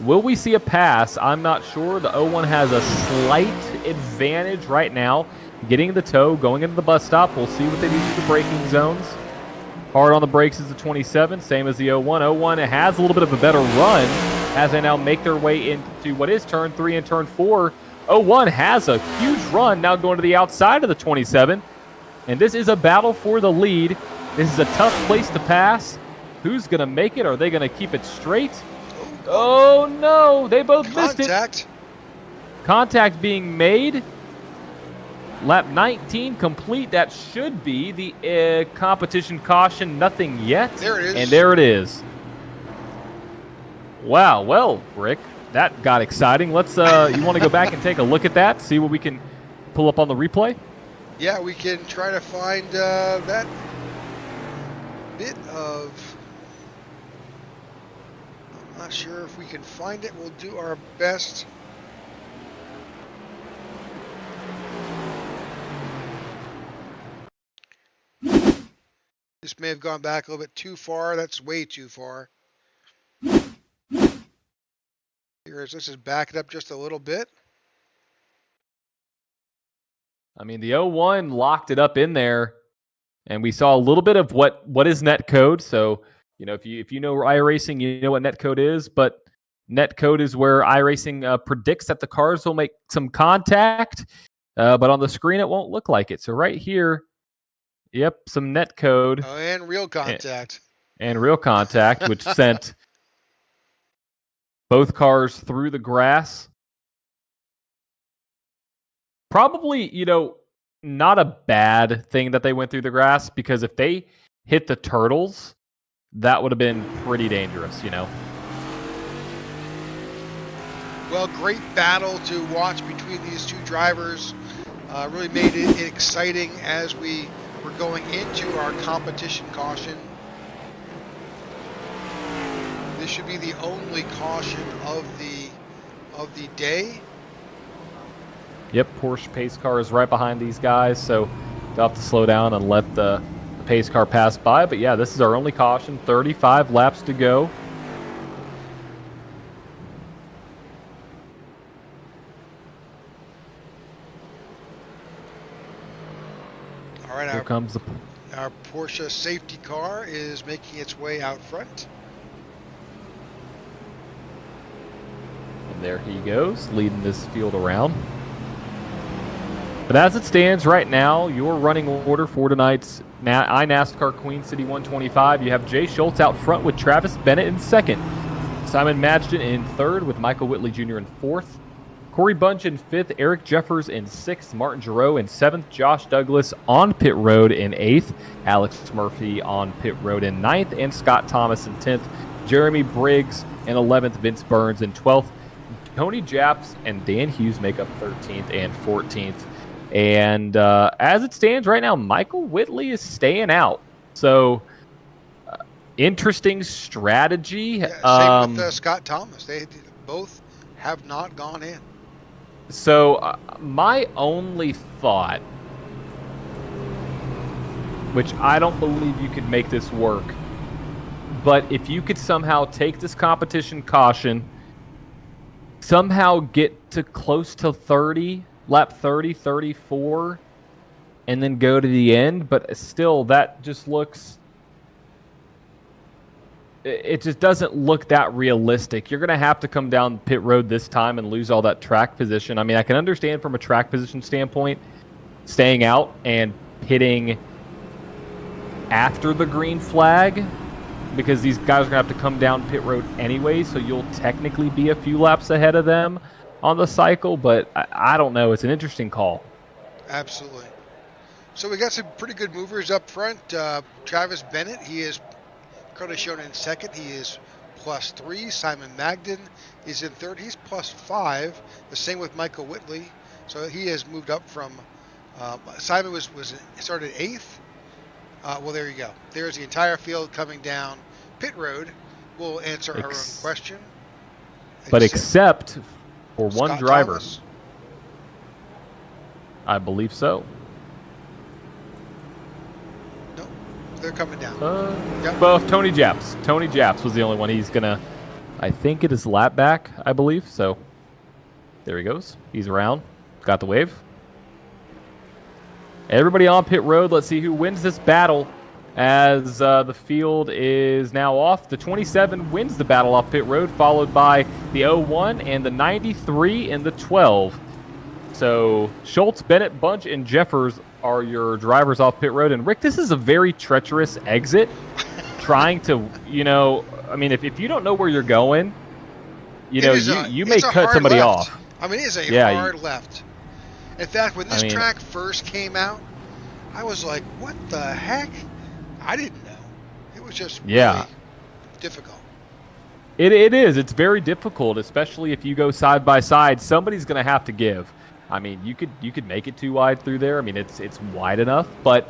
will we see a pass? I'm not sure. The 01 has a slight advantage right now, getting the toe, going into the bus stop. We'll see what they do with the braking zones. Hard on the brakes is the 27, same as the 01. 01 has a little bit of a better run as they now make their way into what is turn 3 and turn 4. 01 has a huge run now going to the outside of the 27. And this is a battle for the lead. This is a tough place to pass. Who's going to make it? Are they going to keep it straight? Oh, no. They both missed it. Contact being made. Lap 19 complete. That should be the competition caution. Nothing yet. There it is. And there it is. Wow. Well, Rick, that got exciting. Let's. You want to go back and take a look at that? See what we can pull up on the replay? Yeah, we can try to find that bit of... I'm not sure if we can find it. We'll do our best. This may have gone back a little bit too far. That's way too far. Let's just back it up just a little bit. I mean, the 01 locked it up in there, and we saw a little bit of what is net code. So, you know, if you know iRacing, you know what net code is. But net code is where iRacing predicts that the cars will make some contact, but on the screen it won't look like it. So right here, yep, some net code. Oh, and real contact. And real contact, which sent both cars through the grass. Probably, you know, not a bad thing that they went through the grass, because if they hit the turtles, that would have been pretty dangerous, you know. Well, great battle to watch between these two drivers. Really made it exciting as we were going into our competition caution. This should be the only caution of the day. Yep, Porsche pace car is right behind these guys, so they'll have to slow down and let the pace car pass by. But yeah, this is our only caution. 35 laps to go. All right, here comes our Porsche safety car is making its way out front. And there he goes, leading this field around. But as it stands right now, your running order for tonight's iNASCAR Queen City 125, you have Jay Schultz out front with Travis Bennett in second. Simon Madgen in third with Michael Whitley Jr. in fourth. Corey Bunch in fifth. Eric Jeffers in sixth. Martin Giroux in seventh. Josh Douglas on pit road in eighth. Alex Murphy on pit road in ninth. And Scott Thomas in 10th. Jeremy Briggs in 11th. Vince Burns in 12th. Tony Japs and Dan Hughes make up 13th and 14th. And as it stands right now, Michael Whitley is staying out. So, interesting strategy. Yeah, same with Scott Thomas. They both have not gone in. So, my only thought, which I don't believe you could make this work, but if you could somehow take this competition caution, somehow get to close to 30, lap 30, 34, and then go to the end, but still that just looks, it just doesn't look that realistic. You're going to have to come down pit road this time and lose all that track position. I mean, I can understand from a track position standpoint, staying out and pitting after the green flag, because these guys are going to have to come down pit road anyway, so you'll technically be a few laps ahead of them on the cycle, but I don't know. It's an interesting call. Absolutely. So we got some pretty good movers up front. Travis Bennett, he is currently shown in second. He is +3. Simon Magden is in third. He's +5. The same with Michael Whitley. So he has moved up from, Simon started 8th. Well, there you go. There's the entire field coming down pit road. We'll answer our own question. But except for one Scott driver. Thomas. I believe so. No, they're coming down. Yep. Well, Tony Japs. Tony Japs was the only one. He's going to, I think it is lap back, I believe. So there he goes. He's around. Got the wave. Everybody on pit road. Let's see who wins this battle as the field is now off. The 27 wins the battle off pit road, followed by the 01 and the 93 and the 12. So Schultz, Bennett, Bunch, and Jeffers are your drivers off pit road. And Rick, this is a very treacherous exit. Trying to, I mean, if you don't know where you're going, you may cut somebody left. off. I mean, it is a hard left. In fact, when this track first came out, I was like, what the heck? I didn't know. It was just really difficult. It is. It's very difficult, especially if you go side by side. Somebody's going to have to give. I mean, you could make it too wide through there. I mean, it's wide enough, but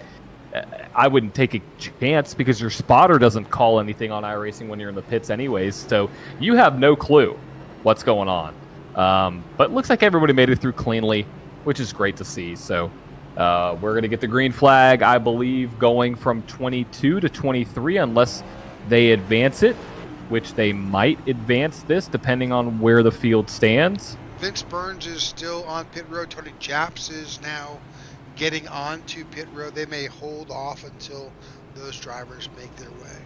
I wouldn't take a chance because your spotter doesn't call anything on iRacing when you're in the pits anyways. So you have no clue what's going on. But it looks like everybody made it through cleanly, which is great to see. So we're going to get the green flag, I believe, going from 22 to 23 unless they advance it, which they might advance this depending on where the field stands. Vince Burns is still on pit road. Tony Japs is now getting onto pit road. They may hold off until those drivers make their way.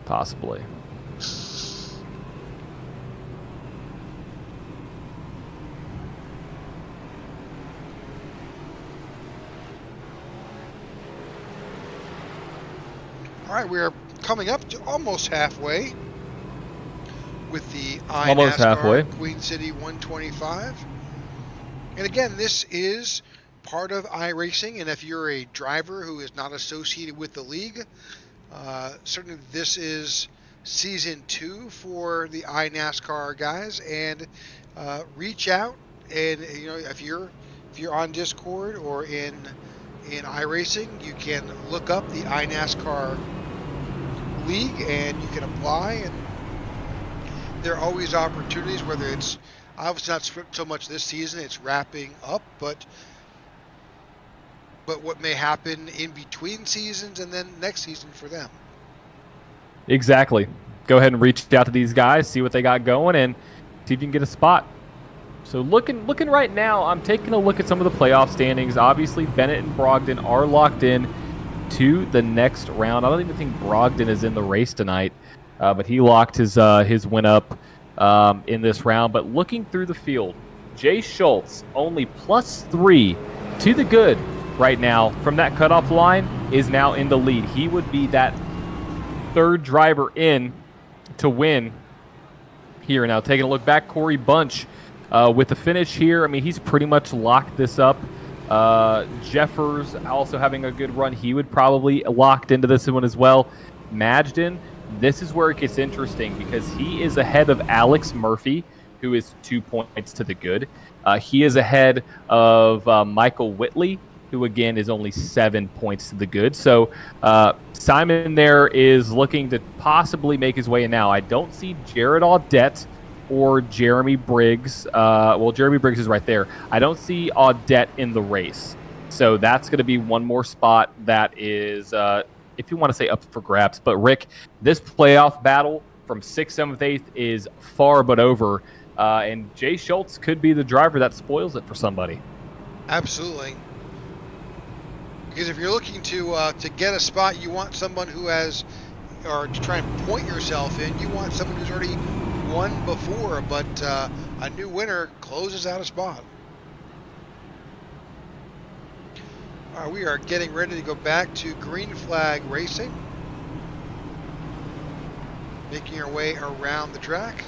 Possibly. All right, we are coming up to almost halfway with the almost halfway. Queen City 125. And again, this is part of iRacing, and if you're a driver who is not associated with the league, certainly this is season 2 for the iNASCAR guys. And reach out, and if you're on Discord or in iRacing, you can look up the iNASCAR league and you can apply, and there are always opportunities, whether it's obviously not so much this season, it's wrapping up, but what may happen in between seasons and then next season for them. Exactly. Go ahead and reach out to these guys, see what they got going, and see if you can get a spot. So looking right now, I'm taking a look at some of the playoff standings. Obviously, Bennett and Brogdon are locked in to the next round. I don't even think Brogdon is in the race tonight, but he locked his win up in this round. But looking through the field, Jay Schultz only +3 to the good right now from that cutoff line is now in the lead. He would be that third driver in to win here. Now taking a look back, Corey Bunch with the finish here. I mean, he's pretty much locked this up. Jeffers also having a good run. He would probably locked into this one as well. Majdon, this is where it gets interesting because he is ahead of Alex Murphy, who is 2 points to the good. He is ahead of Michael Whitley, who again is only 7 points to the good. So Simon there is looking to possibly make his way in now. I don't see Jared Audette or Jeremy Briggs. Well, Jeremy Briggs is right there. I don't see Audette in the race. So that's going to be one more spot that is, if you want to say up for grabs. But Rick, this playoff battle from 6th, 7th, 8th is far but over. And Jay Schultz could be the driver that spoils it for somebody. Absolutely. Because if you're looking to get a spot, you want someone who has, or to try and point yourself in, you want someone who's already won before, but a new winner closes out a spot. All right, we are getting ready to go back to green flag racing, making our way around the track.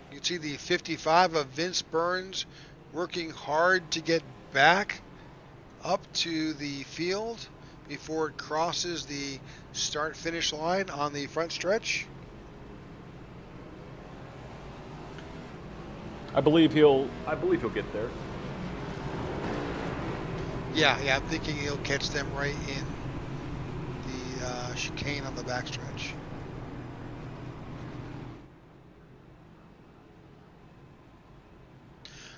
You can see the 55 of Vince Burns working hard to get back up to the field before it crosses the start-finish line on the front stretch. I believe he'll get there. Yeah, I'm thinking he'll catch them right in the chicane on the backstretch.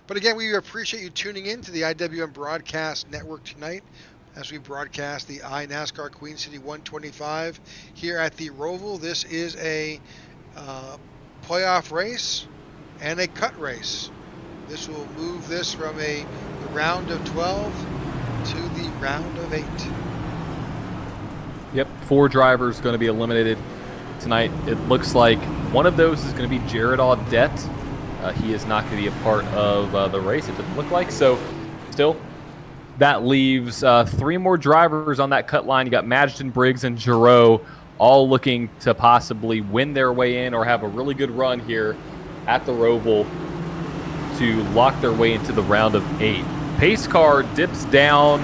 But again, we appreciate you tuning in to the IWM Broadcast Network tonight as we broadcast the iNASCAR Queen City 125 here at the Roval. This is a playoff race and a cut race. This will move this from a round of 12 to the round of 8. Yep, 4 drivers going to be eliminated tonight. It looks like one of those is going to be Jared Audette. He is not going to be a part of the race. It doesn't look like. So, still, that leaves 3 more drivers on that cut line. You got Madgen, Briggs, and Giroux all looking to possibly win their way in or have a really good run here at the Roval to lock their way into the round of 8. Pace car dips down.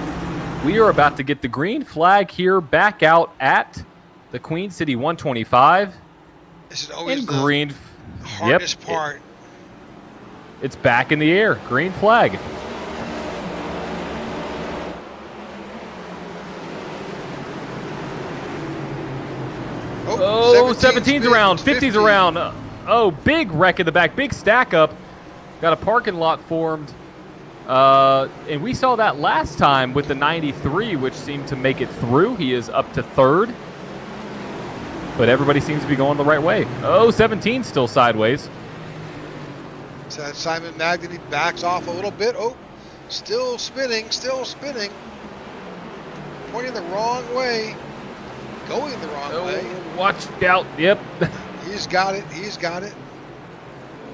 We are about to get the green flag here back out at the Queen City 125. This is always in the green. hardest part. It's back in the air. Green flag. Oh, 17's around, 50's around. Oh, big wreck in the back, big stack up. Got a parking lot formed. And we saw that last time with the 93, which seemed to make it through. He is up to 3rd. But everybody seems to be going the right way. Oh, 17's still sideways. So Simon Magden, he backs off a little bit. Oh, still spinning, pointing the wrong way, going the wrong way. Watch out. Yep. He's got it.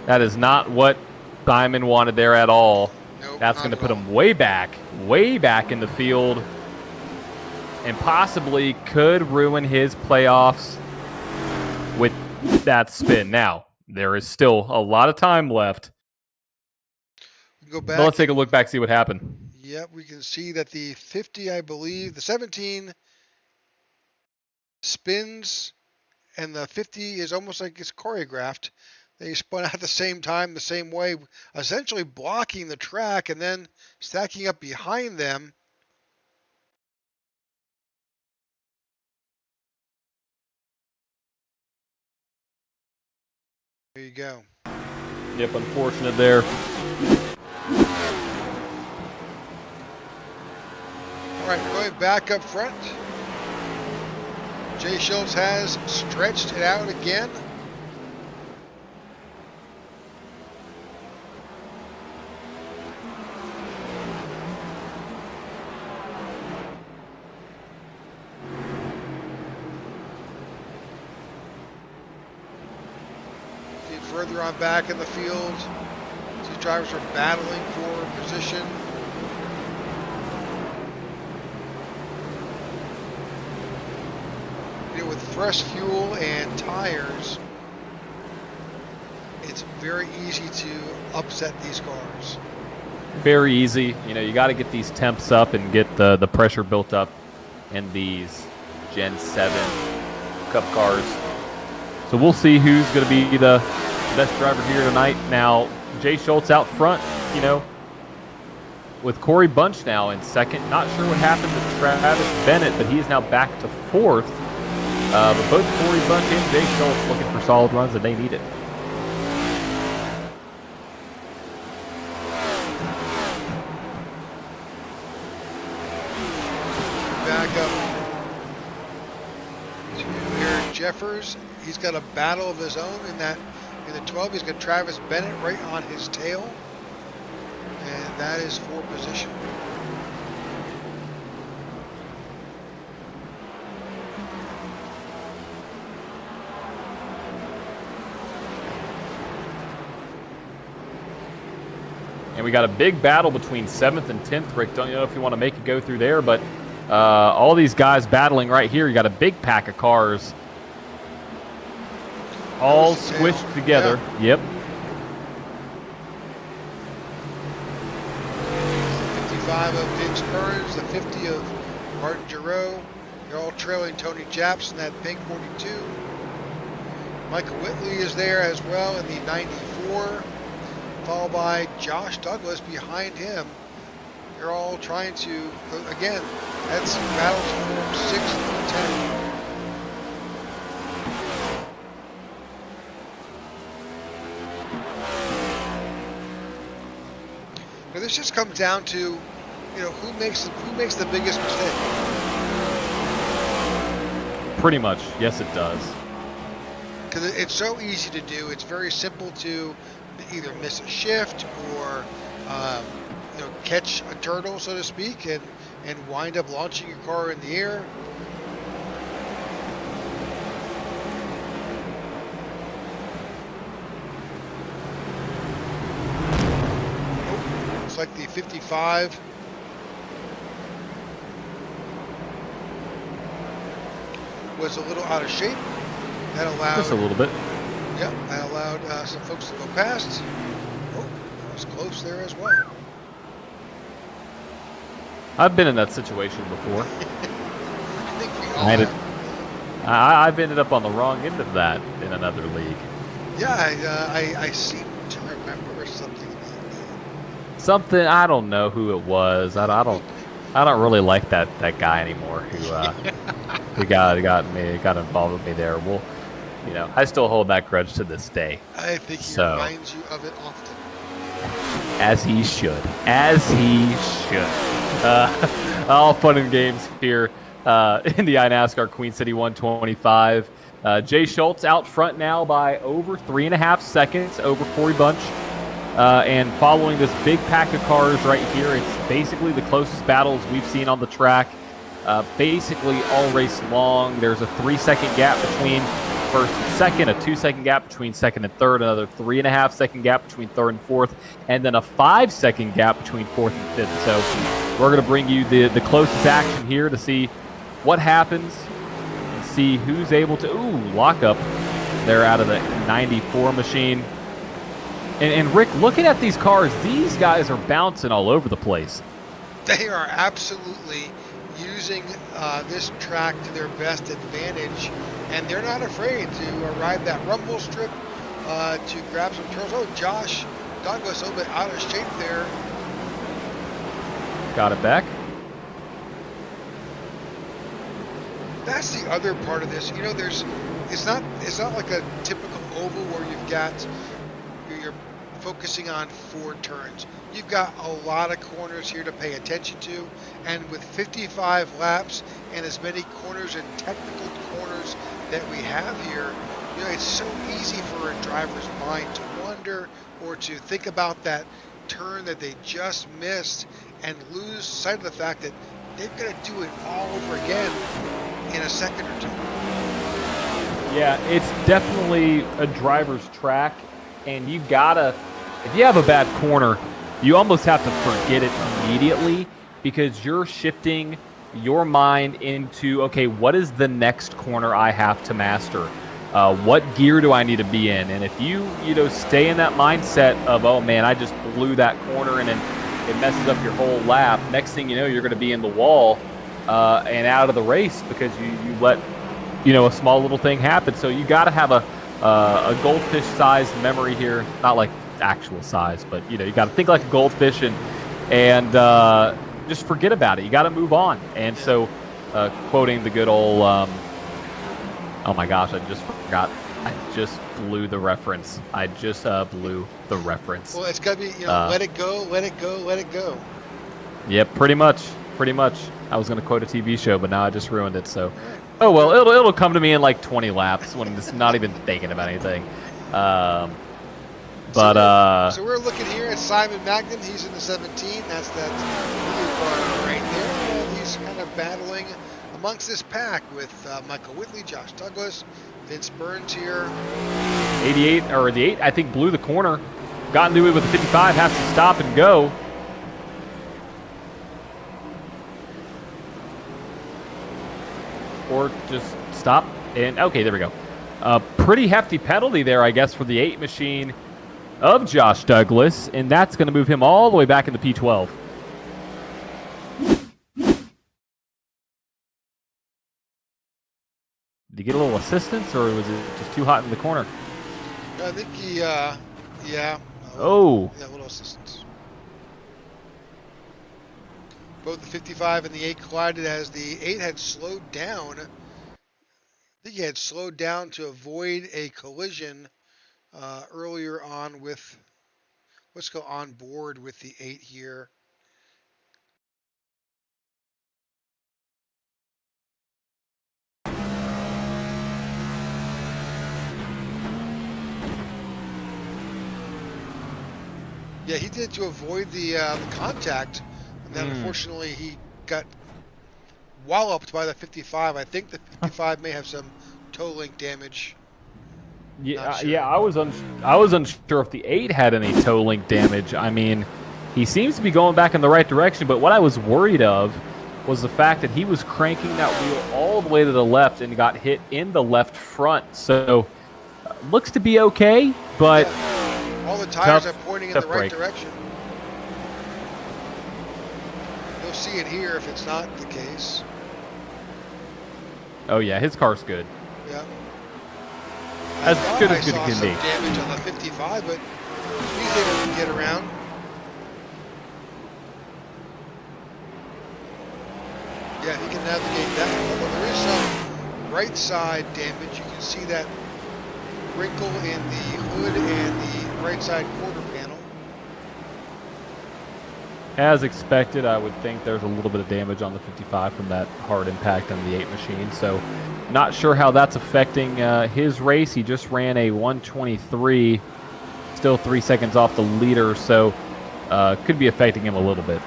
That is not what Simon wanted there at all. Nope, that's going to put him way back in the field, and possibly could ruin his playoffs with that spin. Now, there is still a lot of time left. Go back. But let's take a look back, see what happened. Yep, we can see that the 50, I believe, the 17 spins, and the 50 is almost like it's choreographed. They spun out at the same time, the same way, essentially blocking the track and then stacking up behind them. There you go. Yep, unfortunate there. All right, going back up front. Jay Schultz has stretched it out again. Further on back in the field, these drivers are battling for position. You know, with fresh fuel and tires, it's very easy to upset these cars. Very easy. You know, you got to get these temps up and get the pressure built up in these Gen 7 Cup cars. So we'll see who's going to be the best driver here tonight. Now, Jay Schultz out front, you know, with Corey Bunch now in 2nd. Not sure what happened to Travis Bennett, but he is now back to 4th. But both Corey Bunch and Jay Schultz looking for solid runs, and they need it. Back up to Eric Jeffers. He's got a battle of his own in that. In the 12, he's got Travis Bennett right on his tail, and that is for position. And we got a big battle between 7th and 10th, Rick. Don't know if you want to make it go through there, but all these guys battling right here. You got a big pack of cars all squished together. Yeah. Yep. 55 of Diggs Burns, the 50 of Martin Giroux. They're all trailing Tony Japs in that pink 42. Michael Whitley is there as well in the 94, followed by Josh Douglas behind him. They're all trying to, again, that's battles for 6th and 10th. Now this just comes down to, you know, who makes the biggest mistake. Pretty much, yes, it does. Because it's so easy to do. It's very simple to either miss a shift or, you know, catch a turtle, so to speak, and and wind up launching your car in the air. Oh, looks like the 55 was a little out of shape. That allowed Just a little bit. Yeah, that allowed some folks to go past. Oh, that was close there as well. I've been in that situation before. I think we all have. I've ended up on the wrong end of that in another league. Yeah, I seem to remember something about that. Something, I don't know who it was. I don't really like that guy anymore who got involved with me there. Well, you know, I still hold that grudge to this day. I think he reminds you of it often. As he should. As he should. All fun and games here in the iNASCAR Queen City 125. Jay Schultz out front now by over 3.5 seconds over Corey Bunch. And following this big pack of cars right here, it's basically the closest battles we've seen on the track. Basically all race long. There's a 3-second gap between first and second, a 2-second gap between second and third, another 3.5-second gap between third and fourth, and then a 5-second gap between fourth and fifth. So we're going to bring you the closest action here to see what happens and see who's able to lock up there out of the 94 machine. And Rick, looking at these cars, these guys are bouncing all over the place. They are absolutely using this track to their best advantage, and they're not afraid to ride that rumble strip to grab some turns. Oh, Josh Douglas a little bit out of shape there. Got it back. That's the other part of this. You know, it's not like a typical oval where you're focusing on 4 turns. You've got a lot of corners here to pay attention to, and with 55 laps and as many corners and technical corners that we have here, you know, it's so easy for a driver's mind to wonder or to think about that turn that they just missed and lose sight of the fact that they've got to do it all over again in a second or two. Yeah, it's definitely a driver's track, and you gotta, if you have a bad corner, you almost have to forget it immediately because you're shifting your mind into, okay, what is the next corner I have to master? What gear do I need to be in? And if you stay in that mindset of, oh man, I just blew that corner and then it messes up your whole lap, next thing you know, you're going to be in the wall and out of the race because you let, a small little thing happen. So you got to have a goldfish-sized memory here, not like actual size, but you got to think like a goldfish and just forget about it. You got to move on. And so, quoting the good old, oh my gosh, I just forgot. I just blew the reference. I just blew the reference. Well, it's got to be, let it go, let it go, let it go. Yep, pretty much. I was going to quote a TV show, but now I just ruined it. So, oh well, it'll come to me in like 20 laps when I'm not even thinking about anything. So we're looking here at Simon Magnan. He's in the 17. That's that blue car right there. And he's kind of battling amongst this pack with Michael Whitley, Josh Douglas, Vince Burns here. 88 or the 8, I think, blew the corner. Got into it with the 55. Has to stop and go. Or just stop and okay, there we go. Pretty hefty penalty there, I guess, for the 8 machine of Josh Douglas, and that's going to move him all the way back in the P12. Did he get a little assistance, or was it just too hot in the corner? I think he, yeah. Oh. Yeah, a little assistance. Both the 55 and the 8 collided as the 8 had slowed down. I think he had slowed down to avoid a collision earlier on with, let's go on board with the 8 here. Yeah, he did to avoid the contact, and then unfortunately he got walloped by the 55. I think the 55 may have some toe link damage. Yeah, Not sure. yeah. I was unsure if the 8 had any toe link damage. I mean, he seems to be going back in the right direction, but what I was worried of was the fact that he was cranking that wheel all the way to the left and got hit in the left front. So, looks to be okay, but yeah. All the tires tough, are pointing in the right break. direction. You'll see it here if it's not the case. Oh yeah, his car's good. Yeah. As good as I good saw can some be. damage on the 55, but he's able to get around. Yeah, he can navigate that. Although there is some right side damage. You can see that wrinkle in the hood and the right side quarter panel. As expected, I would think there's a little bit of damage on the 55 from that hard impact on the 8 machine. So, not sure how that's affecting his race. He just ran a 1:23, still 3 seconds off the leader, so could be affecting him a little bit.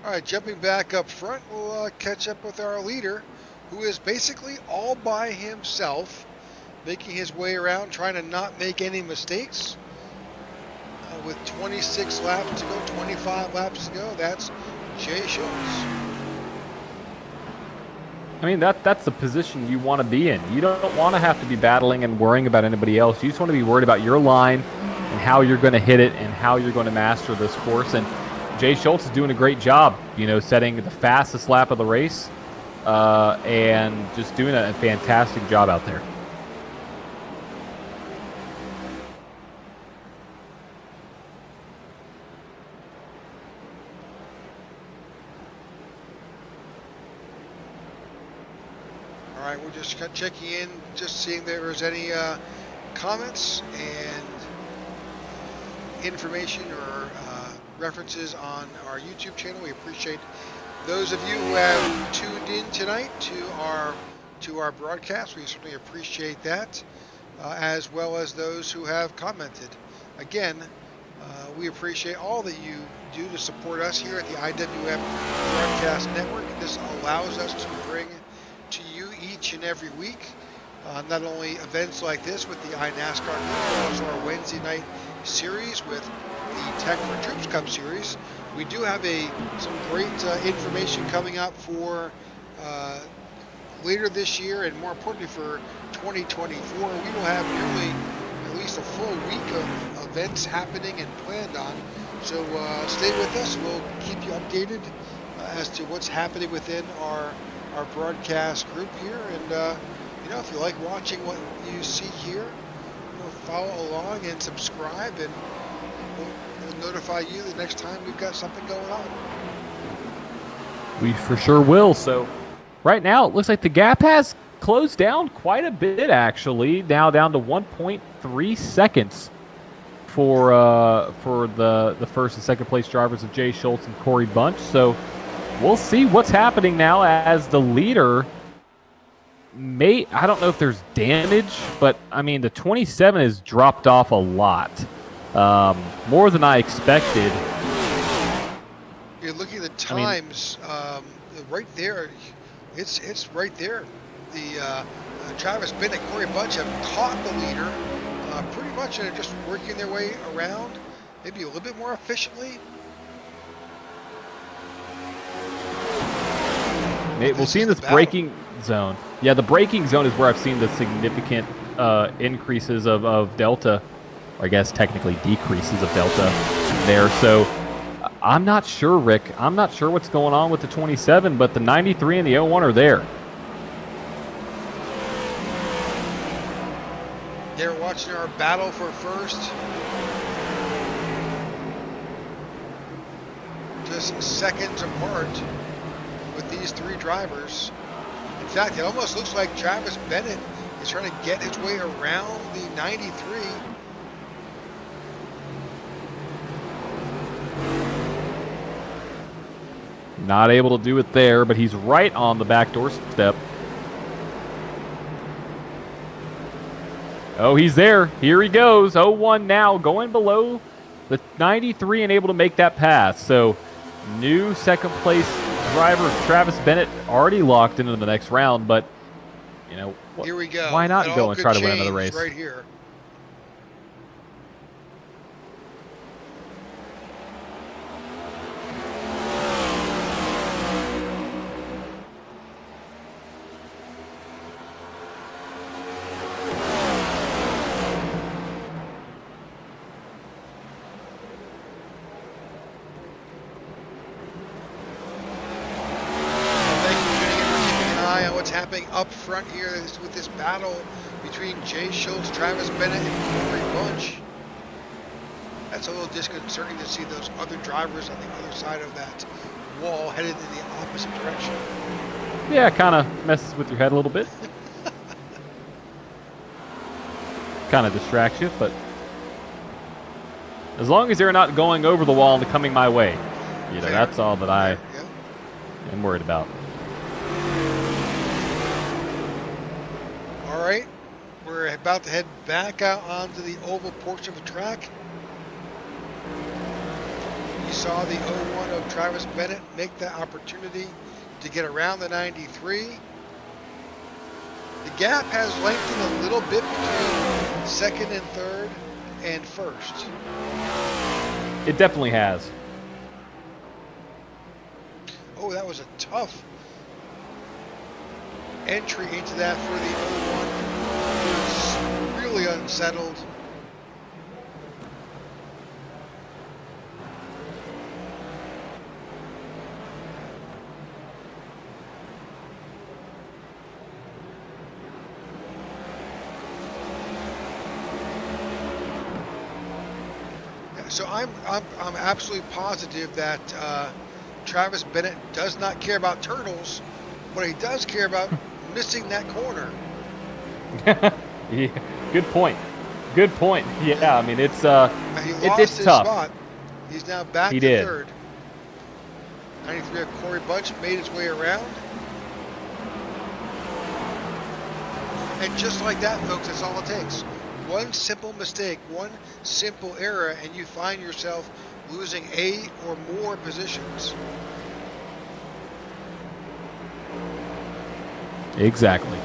All right, jumping back up front, we'll catch up with our leader, who is basically all by himself, making his way around, trying to not make any mistakes. With 26 laps to go, 25 laps to go, that's Jay Schultz. I mean, that's the position you want to be in. You don't want to have to be battling and worrying about anybody else. You just want to be worried about your line and how you're going to hit it and how you're going to master this course. And Jay Schultz is doing a great job, setting the fastest lap of the race and just doing a fantastic job out there. All right, we're just checking in, just seeing if there was any comments and information or references on our YouTube channel. We appreciate those of you who have tuned in tonight to our broadcast. We certainly appreciate that, as well as those who have commented. Again, we appreciate all that you do to support us here at the IWF Broadcast Network. This allows us to bring to you each and every week not only events like this with the iNASCAR, but also our Wednesday night series with the Tech for Troops Cup series. We do have some great information coming up for later this year, and more importantly for 2024. We will have nearly at least a full week of events happening and planned on. So stay with us. We'll keep you updated as to what's happening within our broadcast group here. And if you like watching what you see here, follow along and subscribe, and we'll notify you the next time we've got something going on. We for sure will. So right now it looks like the gap has closed down quite a bit, actually. Now down to 1.3 seconds for the first and second place drivers of Jay Schultz and Corey Bunch. So we'll see what's happening now as the leader I don't know if there's damage, but I mean the 27 has dropped off a lot, more than I expected. You're looking at the times, right there. It's right there. The Travis Bennett, Corey Bunch have caught the leader pretty much, and are just working their way around, maybe a little bit more efficiently. We'll see in this braking zone. Yeah, the braking zone is where I've seen the significant increases of delta, or I guess technically decreases of delta there. So I'm not sure, Rick. I'm not sure what's going on with the 27, but the 93 and the 01 are there. They're watching our battle for first. Just seconds apart with these three drivers. In fact, it almost looks like Travis Bennett is trying to get his way around the 93. Not able to do it there, but he's right on the back doorstep. Oh, he's there. Here he goes. 01 now, going below the 93 and able to make that pass. So new second place driver Travis Bennett already locked into the next round, but you know, here we go. Why not It go all and could try to win change another race? right here. What's happening up front here with this battle between Jay Schultz, Travis Bennett, and Corey Bunch. That's a little disconcerting to see those other drivers on the other side of that wall headed in the opposite direction. Yeah, kind of messes with your head a little bit. Kind of distracts you, but as long as they're not going over the wall and coming my way, you know, that's all that I am worried about. All right, we're about to head back out onto the oval portion of the track. You saw the 01 of Travis Bennett make that opportunity to get around the 93. The gap has lengthened a little bit between second and third and first. It definitely has. Oh, that was a tough entry into that for the 01. He was really unsettled. So I'm absolutely positive that Travis Bennett does not care about turtles, but he does care about missing that corner. Yeah, good point. Good point. Yeah, I mean it's he lost it's his tough. spot. He's now back to third. 93 of Corey Bunch made his way around. And just like that, folks, that's all it takes. One simple mistake, one simple error, and you find yourself losing 8 or more positions. Exactly.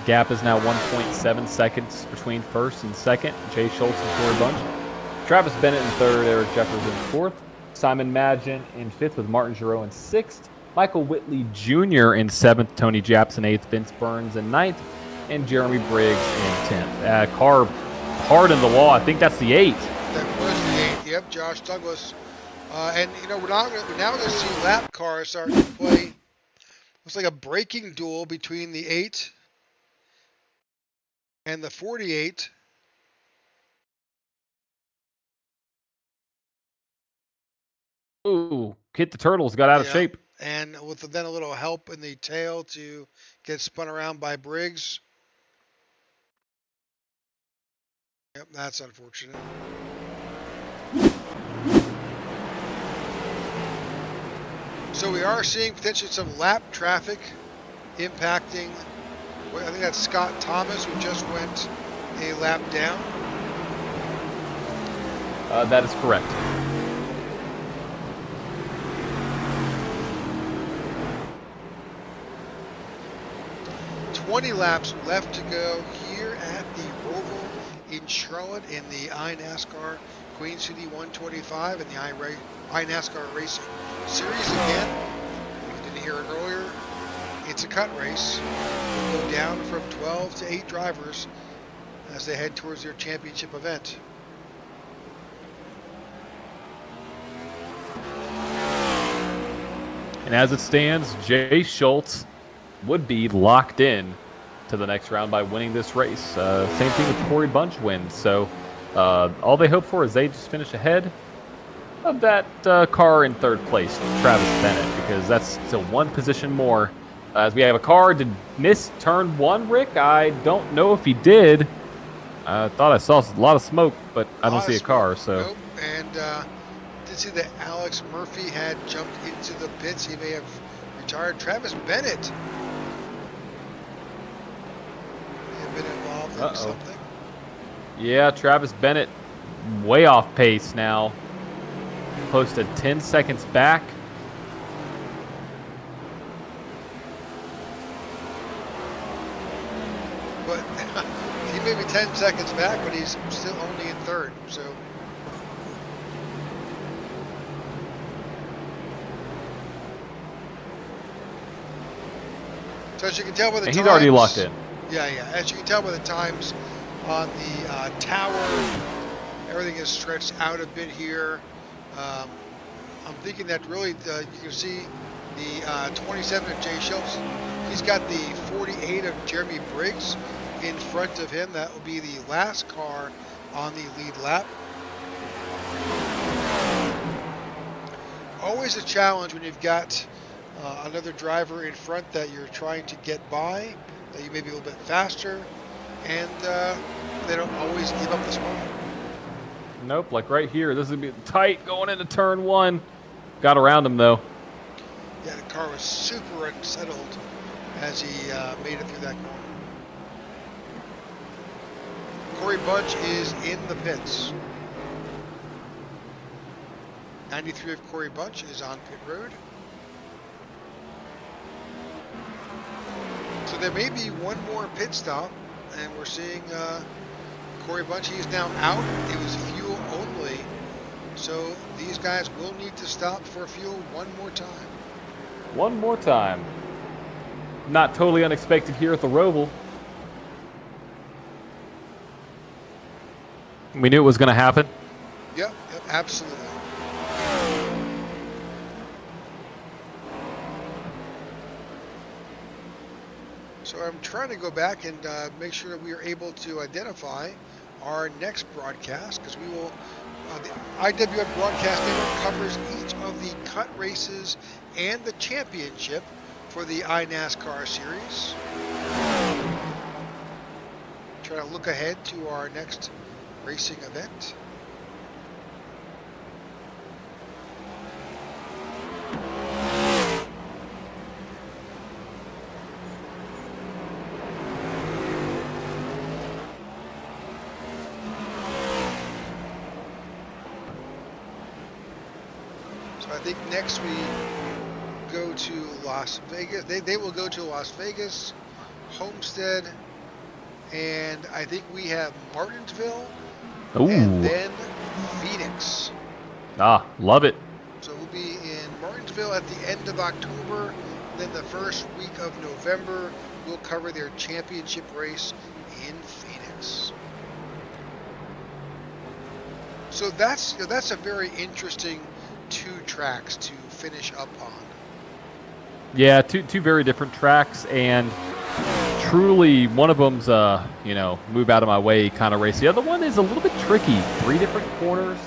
Gap is now 1.7 seconds between first and second. Jay Schultz and Corey Bunch. Travis Bennett in third, Eric Jeffers in fourth. Simon Madgen in fifth with Martin Giroux in sixth. Michael Whitley Jr. in seventh. Tony Japs in eighth. Vince Burns in ninth. And Jeremy Briggs in 10th. Car hard in the wall. I think that's the 8. That was the 8. Yep, Josh Douglas. And, you know, we're now going to see lap cars starting to play. It's like a braking duel between the 8 and the 48. Ooh, hit the turtles. Got out of shape. And with then a little help in the tail to get spun around by Briggs. Yep, that's unfortunate. So we are seeing potentially some lap traffic impacting, I think that's Scott Thomas, who just went a lap down. That is correct. $20 laps left to go here at the Roval in Charlotte in the iNASCAR Queen City 125 and the iNASCAR Racing Series again. If you didn't hear it earlier, it's a cut race. We'll go down from 12 to 8 drivers as they head towards their championship event. And as it stands, Jay Schultz would be locked in to the next round by winning this race. Same thing with Corey Bunch wins. So all they hope for is they just finish ahead of that car in third place, Travis Bennett, because that's still one position more. As we have a car, did miss turn 1, Rick? I don't know if he did. I thought I saw a lot of smoke, but I don't see a car. So. Nope. And did see that Alex Murphy had jumped into the pits. He may have retired. Travis Bennett may have been involved in something. Yeah, Travis Bennett way off pace now. close to 10 seconds back. But he may be 10 seconds back, but he's still only in third. So as you can tell by the times, he's already locked in. Yeah. As you can tell by the times on the tower, everything is stretched out a bit here. I'm thinking that really you can see the 27 of Jay Schultz. He's got the 48 of Jeremy Briggs in front of him. That will be the last car on the lead lap. Always a challenge when you've got another driver in front that you're trying to get by, that you may be a little bit faster, and they don't always give up the spot. Nope, like right here. This is going to be tight going into turn 1. Got around him, though. Yeah, the car was super unsettled as he made it through that corner. Corey Bunch is in the pits. 93 of Corey Bunch is on pit road. So there may be one more pit stop, and we're seeing Corey Bunch. He's now out. It was fuel only. So these guys will need to stop for fuel one more time. One more time. Not totally unexpected here at the Roval. We knew it was going to happen. Yep, absolutely. So I'm trying to go back and make sure that we are able to identify our next broadcast, because we will, the IWF Broadcast Network covers each of the cut races and the championship for the iNASCAR series. Try to look ahead to our next racing event. So I think next we go to Las Vegas. They will go to Las Vegas, Homestead, and I think we have Martinsville. Ooh. And then Phoenix. Ah, love it. So we'll be in Martinsville at the end of October. Then the first week of November, we'll cover their championship race in Phoenix. So that's a very interesting 2 tracks to finish up on. Yeah, two very different tracks, and truly one of them's move out of my way kind of race. The other one is a little bit tricky. 3 different corners,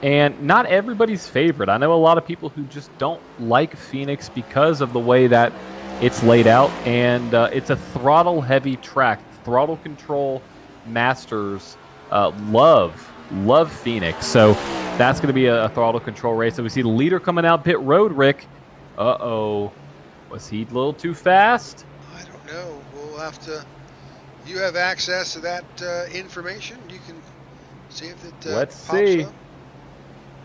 and not everybody's favorite. I know a lot of people who just don't like Phoenix because of the way that it's laid out, and it's a throttle heavy track. Throttle control masters love Phoenix, so that's going to be a throttle control race. So we see the leader coming out pit road, Rick. Was he a little too fast? I don't know. We'll have to. You have access to that information. You can see if it Let's pops see.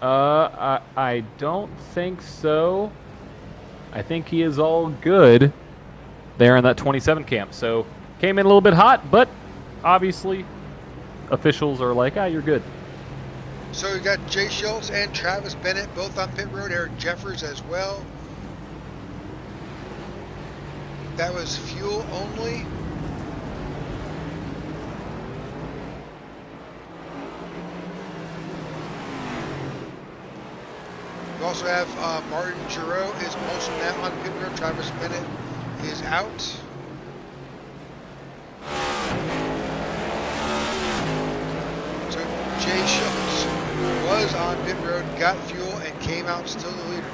up. I don't think so. I think he is all good there in that 27 camp. So came in a little bit hot, but obviously officials are like, you're good. So we got Jay Schultz and Travis Bennett both on pit road. Eric Jeffers as well. That was fuel only. We also have Martin Giroux is also now on pit road. Travis Bennett is out. So Jay Schultz was on pit road, got fuel, and came out still the leader.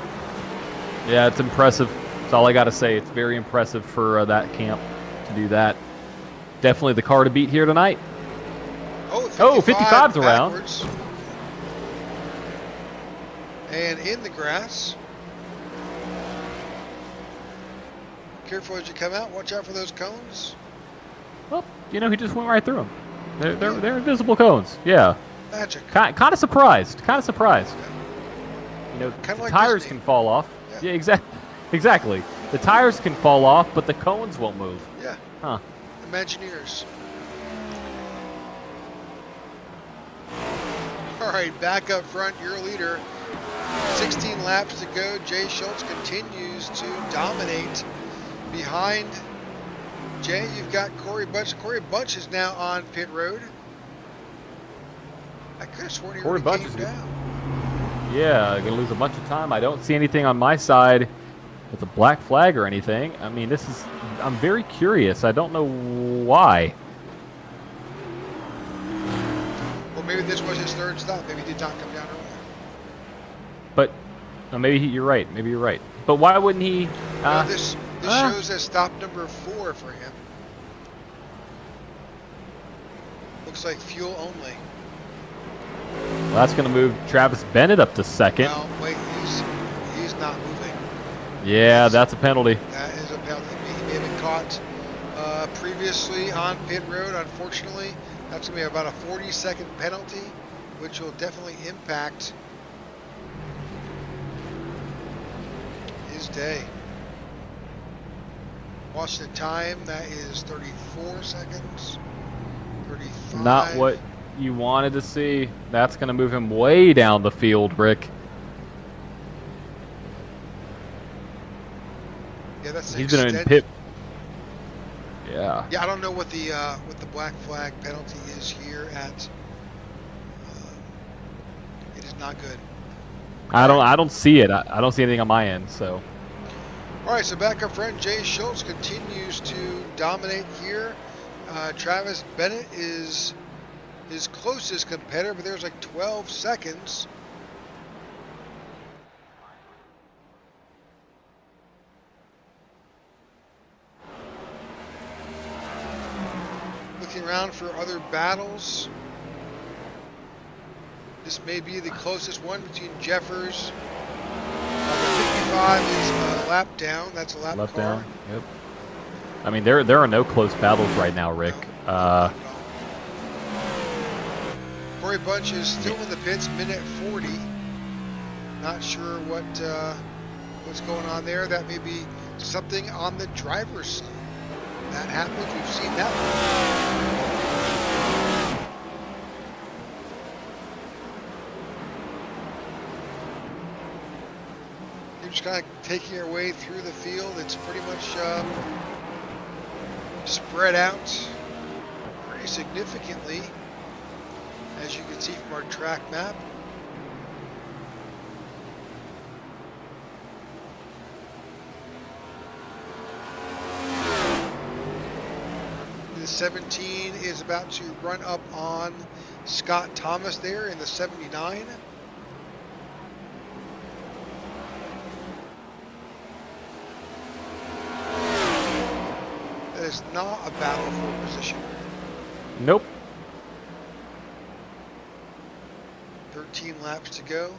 Yeah, it's impressive. That's all I got to say. It's very impressive for that camp to do that. Definitely the car to beat here tonight. Oh, 55's around. And in the grass. Careful as you come out. Watch out for those cones. Well, he just went right through them. They're invisible cones. Yeah. Magic. Kind of surprised. You know, Kind of the like tires Disney. can fall off. Yeah. Yeah, exactly. The tires can fall off, but the cones won't move. Yeah. Huh. Imagineers. All right, back up front, your leader. 16 laps to go. Jay Schultz continues to dominate. Behind Jay, you've got Corey Bunch. Corey Bunch is now on pit road. I could have sworn he Corey already Bunch came is down. Yeah, gonna lose a bunch of time. I don't see anything on my side with a black flag or anything. I mean, I'm very curious. I don't know why. Well, maybe this was his third stop. Maybe he did not come down early. But maybe you're right. Maybe you're right. But why wouldn't he? No, this shows as stop number 4 for him. Looks like fuel only. Well, that's going to move Travis Bennett up to second. Well, wait, he's not moving. Yeah, that's a penalty. That is a penalty. He may have been caught previously on pit road. Unfortunately, that's going to be about a 40-second penalty, which will definitely impact his day. Watch the time. That is 34 seconds. 35. Not what you wanted to see. That's going to move him way down the field, Rick. Yeah, that's He's been in extended. pit. Yeah. Yeah, I don't know what the black flag penalty is here at. It is not good. I don't see it. I don't see anything on my end. So. All right, so back up front, Jay Schultz continues to dominate here. Travis Bennett is his closest competitor, but there's like 12 seconds. Looking around for other battles. This may be the closest one between Jeffers. The 55 is a lap down. That's a lap car. Down. Yep. I mean, there are no close battles right now, Rick. Corey Bunch is still in the pits, minute 40. Not sure what's going on there. That may be something on the driver's side. That happens. We've seen that one. You're just kind of taking your way through the field. It's pretty much spread out pretty significantly, as you can see from our track map. The 17 is about to run up on Scott Thomas there in the 79. That is not a battle for position. Nope. 13 laps to go.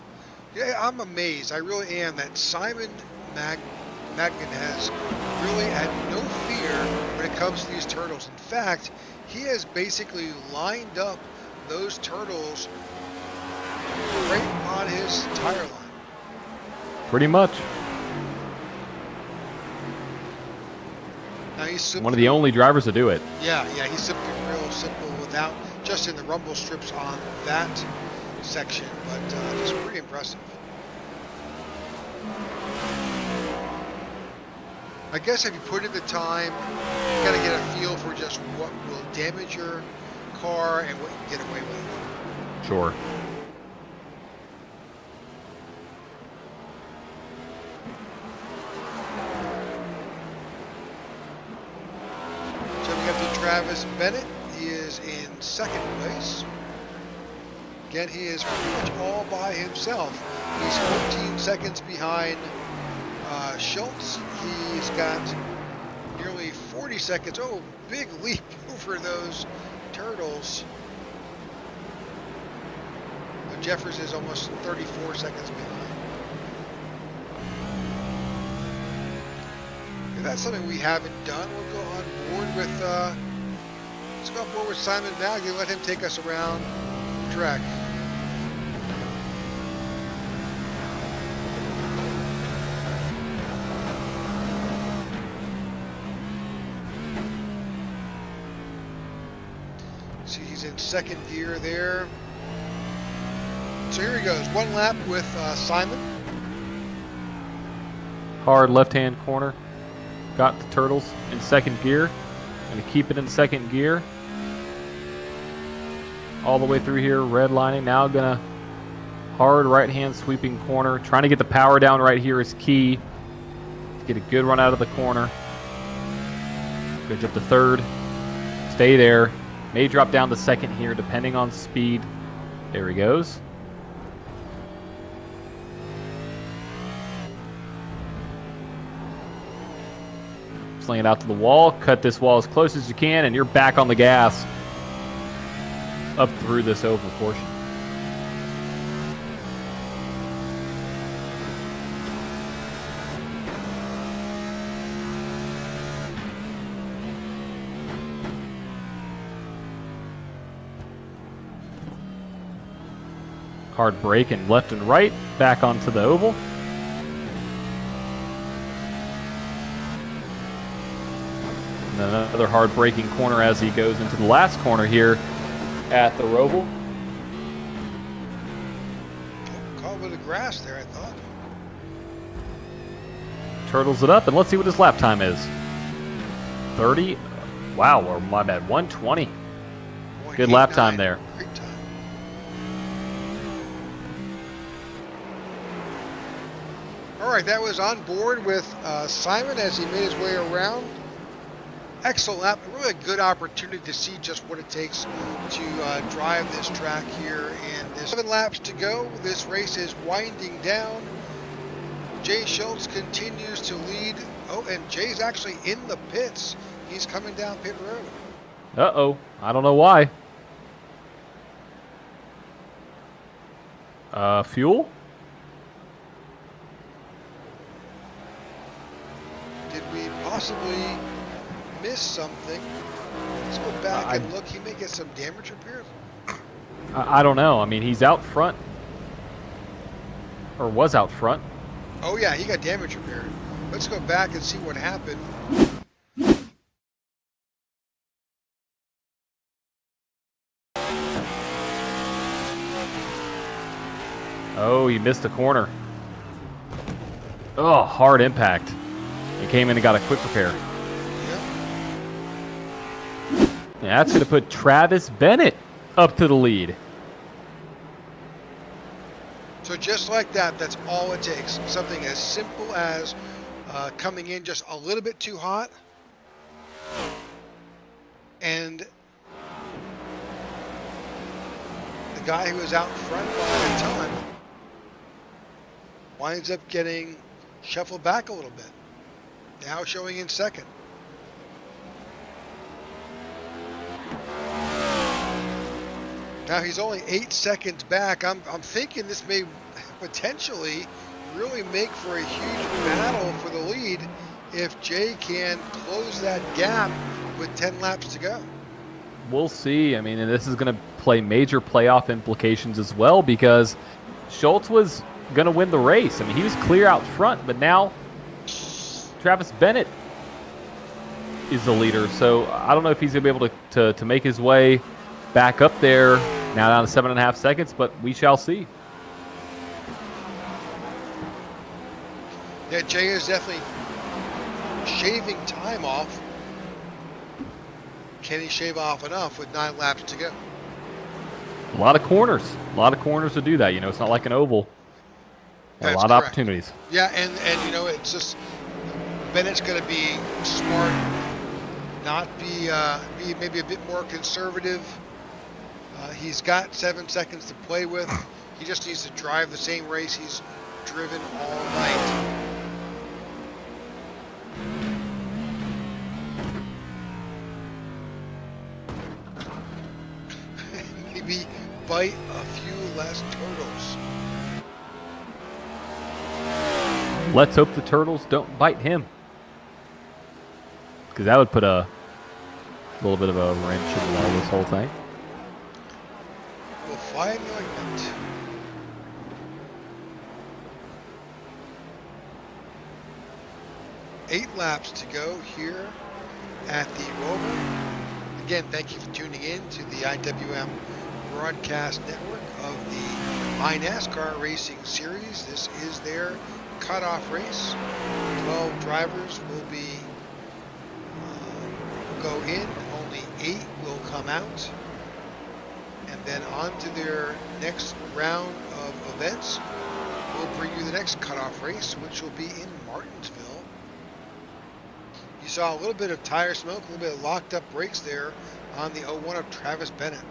Yeah, I'm amazed. I really am that Simon Magnan has really had no fear when it comes to these turtles. In fact, he has basically lined up those turtles right on his tire line. Pretty much. Now he's simply, One of the only drivers to do it. Yeah, he's simply real simple without just in the rumble strips on that section, but just pretty impressive. I guess if you put in the time, you gotta get a feel for just what will damage your car and what you can get away with. Sure. Jumping up to Travis Bennett, he is in second place. Again, he is pretty much all by himself. He's 14 seconds behind Schultz. He's got nearly 40 seconds. Oh, big leap over those turtles. Jeffers is almost 34 seconds behind. If that's something we haven't done, we'll go on board with let's go on board with Simon Magnan. Let him take us around the track. He's in second gear there. So here he goes. One lap with Simon. Hard left-hand corner. Got the turtles in second gear. Going to keep it in second gear. All the way through here, red lining. Now going to hard right-hand sweeping corner. Trying to get the power down right here is key. Get a good run out of the corner. Good jump to third. Stay there. May drop down to second here, depending on speed. There he goes. Sling it out to the wall. Cut this wall as close as you can, and you're back on the gas up through this oval portion. Hard brake and left and right, back onto the oval. And then another hard braking corner as he goes into the last corner here at the Roval. Caught with the grass there, I thought. Turtles it up, and let's see what his lap time is. 30. Wow, or my bad, 120. Good lap time there. Great time. All right, that was on board with Simon as he made his way around. Excellent lap. Really a good opportunity to see just what it takes to drive this track here. And there's 7 laps to go. This race is winding down. Jay Schultz continues to lead. Oh, and Jay's actually in the pits. He's coming down pit road. Uh-oh. I don't know why. Fuel? Did we possibly miss something? Let's go back and look. He may get some damage repairs. I don't know. I mean, he's out front. Or was out front. Oh, yeah, he got damage repaired. Let's go back and see what happened. Oh, he missed a corner. Oh, hard impact. He came in and got a quick repair. Yeah, that's going to put Travis Bennett up to the lead. So just like that, that's all it takes. Something as simple as coming in just a little bit too hot. And the guy who was out front by the time winds up getting shuffled back a little bit. Now showing in second. Now he's only 8 seconds back. I'm thinking this may potentially really make for a huge battle for the lead if Jay can close that gap with 10 laps to go. We'll see. I mean, and this is going to play major playoff implications as well because Schultz was going to win the race. I mean, he was clear out front, but now Travis Bennett is the leader. So I don't know if he's going to be able to make his way back up there now down to 7.5 seconds, but we shall see. Yeah, Jay is definitely shaving time off. Can he shave off enough with 9 laps to go? A lot of corners. A lot of corners to do that. You know, it's not like an oval. That's a lot of opportunities. Yeah, and you know, it's just Bennett's going to be smart, not be maybe a bit more conservative. He's got 7 seconds to play with. He just needs to drive the same race he's driven all night. Maybe bite a few less turtles. Let's hope the turtles don't bite him, because that would put a little bit of a wrench in this whole thing. We'll find the ointment. Eight laps to go here at the Roval. Again, thank you for tuning in to the IWM broadcast network of the iNASCAR Racing Series. This is their cutoff race. 12 drivers will go in, only 8 will come out, and then on to their next round of events. We'll bring you the next cutoff race, which will be in Martinsville. You saw a little bit of tire smoke, a little bit of locked up brakes there on the 01 of Travis Bennett.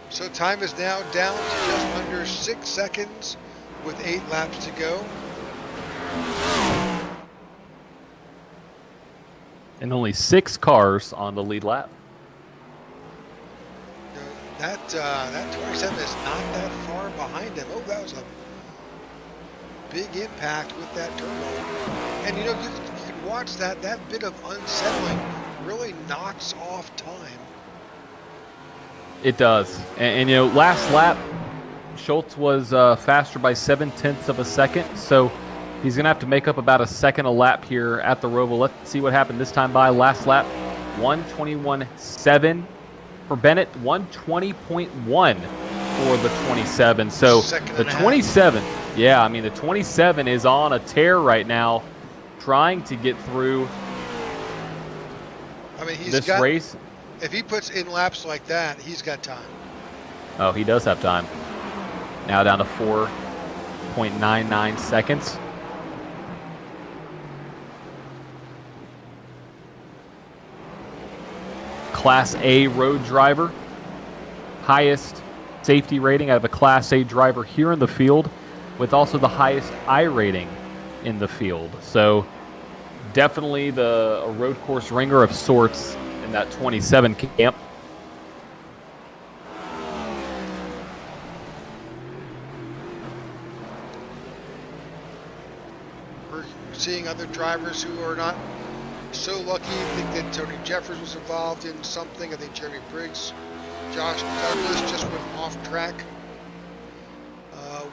So time is now down to just under 6 seconds with 8 laps to go. And only 6 cars on the lead lap. That 27 is not that far behind him. Oh, that was a big impact with that turbo. And you know, you can watch that bit of unsettling really knocks off time. It does. And you know, last lap, Schultz was faster by 0.7 of a second. So he's going to have to make up about a second a lap here at the Roval. Let's see what happened this time by. Last lap, 1:21.7 for Bennett, 1:20.1 for the 27. So the 27, yeah, I mean, the 27 is on a tear right now, trying to get through this race. If he puts in laps like that, he's got time. Oh, he does have time. Now down to 4.99 seconds. Class A road driver. Highest safety rating out of a Class A driver here in the field, with also the highest I rating in the field. So definitely a road course ringer of sorts in that 27 camp. We're seeing other drivers who are not so lucky. I think that Tony Jeffers was involved in something. I think Jeremy Briggs, Josh Douglas just went off track.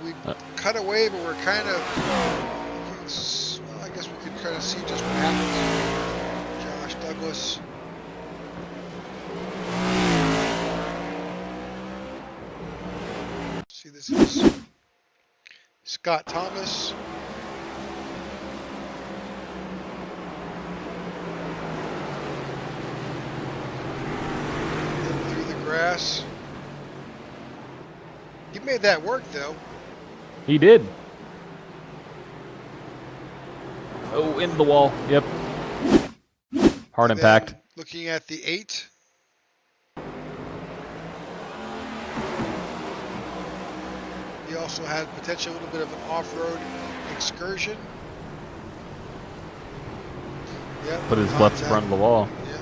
We cut away, but we're kind of, well, I guess we could kind of see just what happened. Josh Douglas. See, this is Scott Thomas. Through the grass. He made that work, though. He did. Oh, into the wall. Yep. Hard impact. Looking at the 8. He also had potentially a little bit of an off-road excursion. Yep, Put his left front of the wall. Yeah,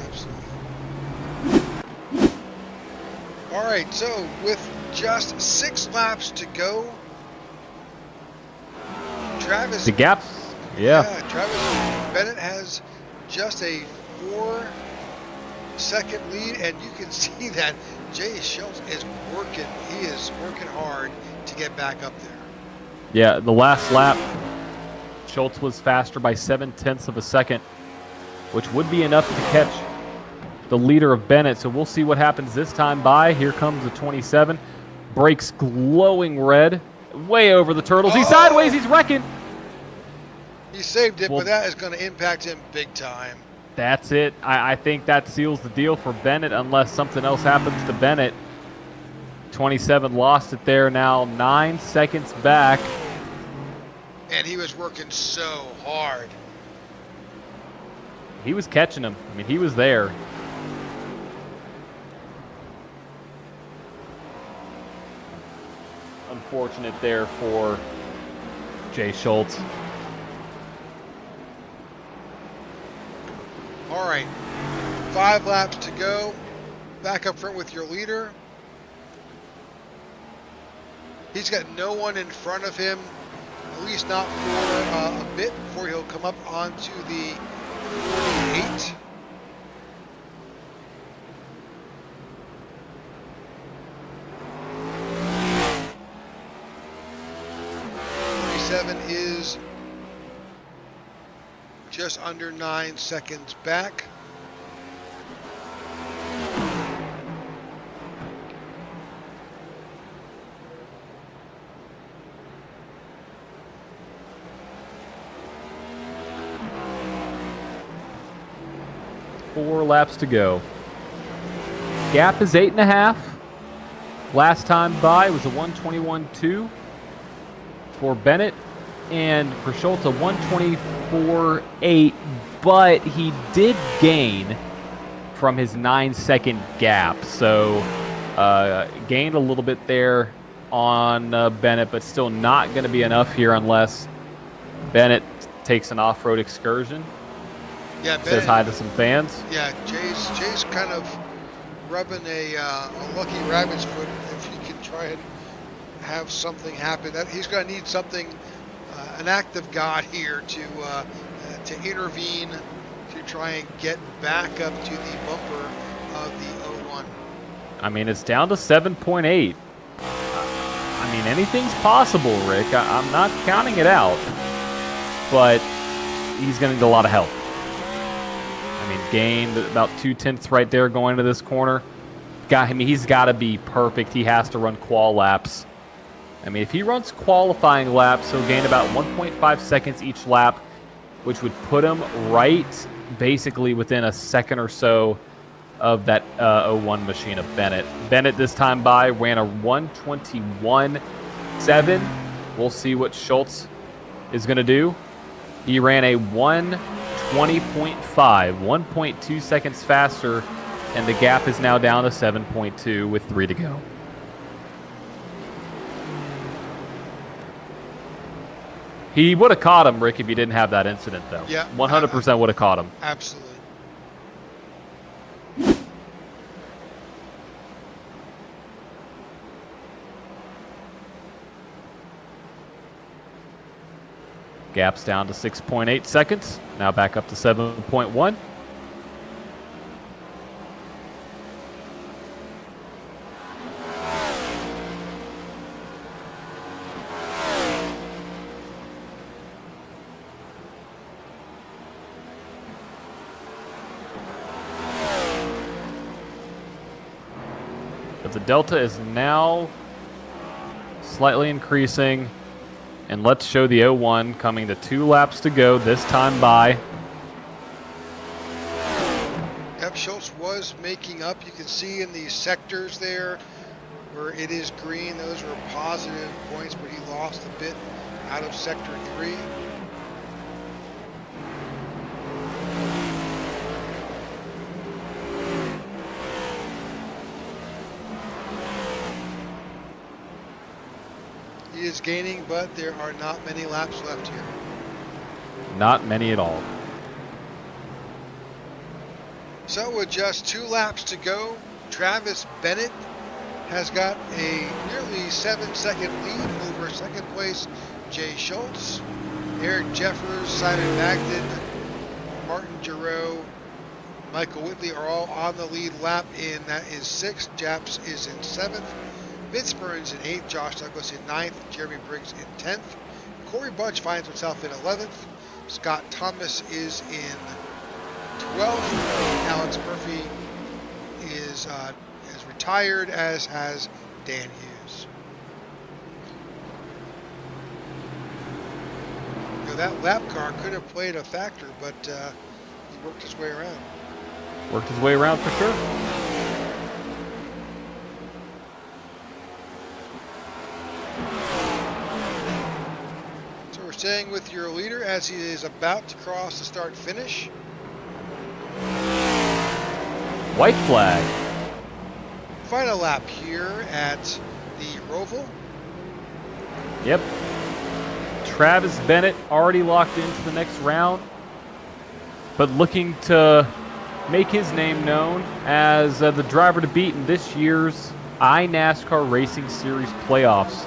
absolutely. All right, so with just 6 laps to go, Travis. The gaps. Yeah. Travis Bennett has just a 4-second lead, and you can see that Jay Schultz is working. He is working hard to get back up there. Yeah, the last lap, Schultz was faster by 0.7 of a second, which would be enough to catch the leader of Bennett. So we'll see what happens this time by. Here comes the 27. Brakes glowing red. Way over the turtles. He's sideways. He's wrecking. He saved it, but that is going to impact him big time. That's it. I think that seals the deal for Bennett unless something else happens to Bennett. 27 lost it there, now 9 seconds back. And he was working so hard. He was catching him. I mean, he was there. Unfortunate there for Jay Schultz. All right, 5 laps to go. Back up front with your leader. He's got no one in front of him, at least not for a bit, before he'll come up onto the 48. just under 9 seconds back. Four laps to go. Gap is 8.5. Last time by was a 1:21.2 for Bennett, and for Schultz a 1:24.8, but he did gain from his 9-second gap, so gained a little bit there on Bennett, but still not going to be enough here unless Bennett takes an off-road excursion. Yeah, says hi to some fans. Yeah, Jay's kind of rubbing a lucky rabbit's foot if he can try and have something happen. That he's going to need something, an act of God here to intervene to try and get back up to the bumper of the 01. I mean, it's down to 7.8. I mean, anything's possible, Rick. I'm not counting it out, but he's going to need a lot of help. I mean, gained about 0.2 right there going into this corner. He's got to be perfect. He has to run qual laps. I mean, if he runs qualifying laps, he'll gain about 1.5 seconds each lap, which would put him right basically within a second or so of that 01 machine of Bennett. Bennett this time by ran a 1:21.7. We'll see what Schultz is going to do. He ran a 1:20.5, 1.2 seconds faster, and the gap is now down to 7.2 with 3 to go. He would have caught him, Rick, if he didn't have that incident, though. Yeah. 100% would have caught him. Absolutely. Gap's down to 6.8 seconds. Now back up to 7.1. But the delta is now slightly increasing. And let's show the 01 coming to 2 laps to go, this time by. Yep, Schultz was making up. You can see in these sectors there where it is green, those were positive points, but he lost a bit out of sector 3. He is gaining, but there are not many laps left here. Not many at all. So with just 2 laps to go, Travis Bennett has got a nearly 7-second lead over second place Jay Schultz. Eric Jeffers, Simon Magden, Martin Giroux, Michael Whitley are all on the lead lap in that is 6th. Japs is in 7th. Vince Burns in 8th, Josh Douglas in 9th, Jeremy Briggs in 10th. Corey Bunch finds himself in 11th. Scott Thomas is in 12th. Alex Murphy is retired, as has Dan Hughes. You know, that lap car could have played a factor, but he worked his way around. Worked his way around for sure. Staying with your leader as he is about to cross the start finish. White flag. Final lap here at the Roval. Yep. Travis Bennett already locked into the next round, but looking to make his name known as the driver to beat in this year's iNASCAR Racing Series playoffs.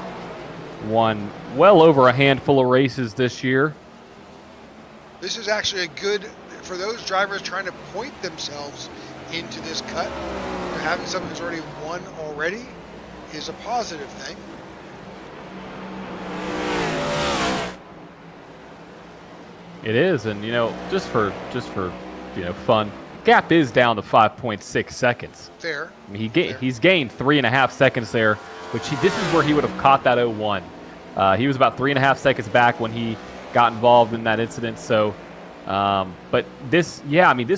Won well over a handful of races this year. This is actually a good, for those drivers trying to point themselves into this cut, having someone who's already won already is a positive thing. It is, and just for fun, gap is down to 5.6 seconds. Fair. I mean, Fair. he's gained 3.5 seconds there, which this is where he would have caught that 0-1. He was about 3.5 seconds back when he got involved in that incident. So, but this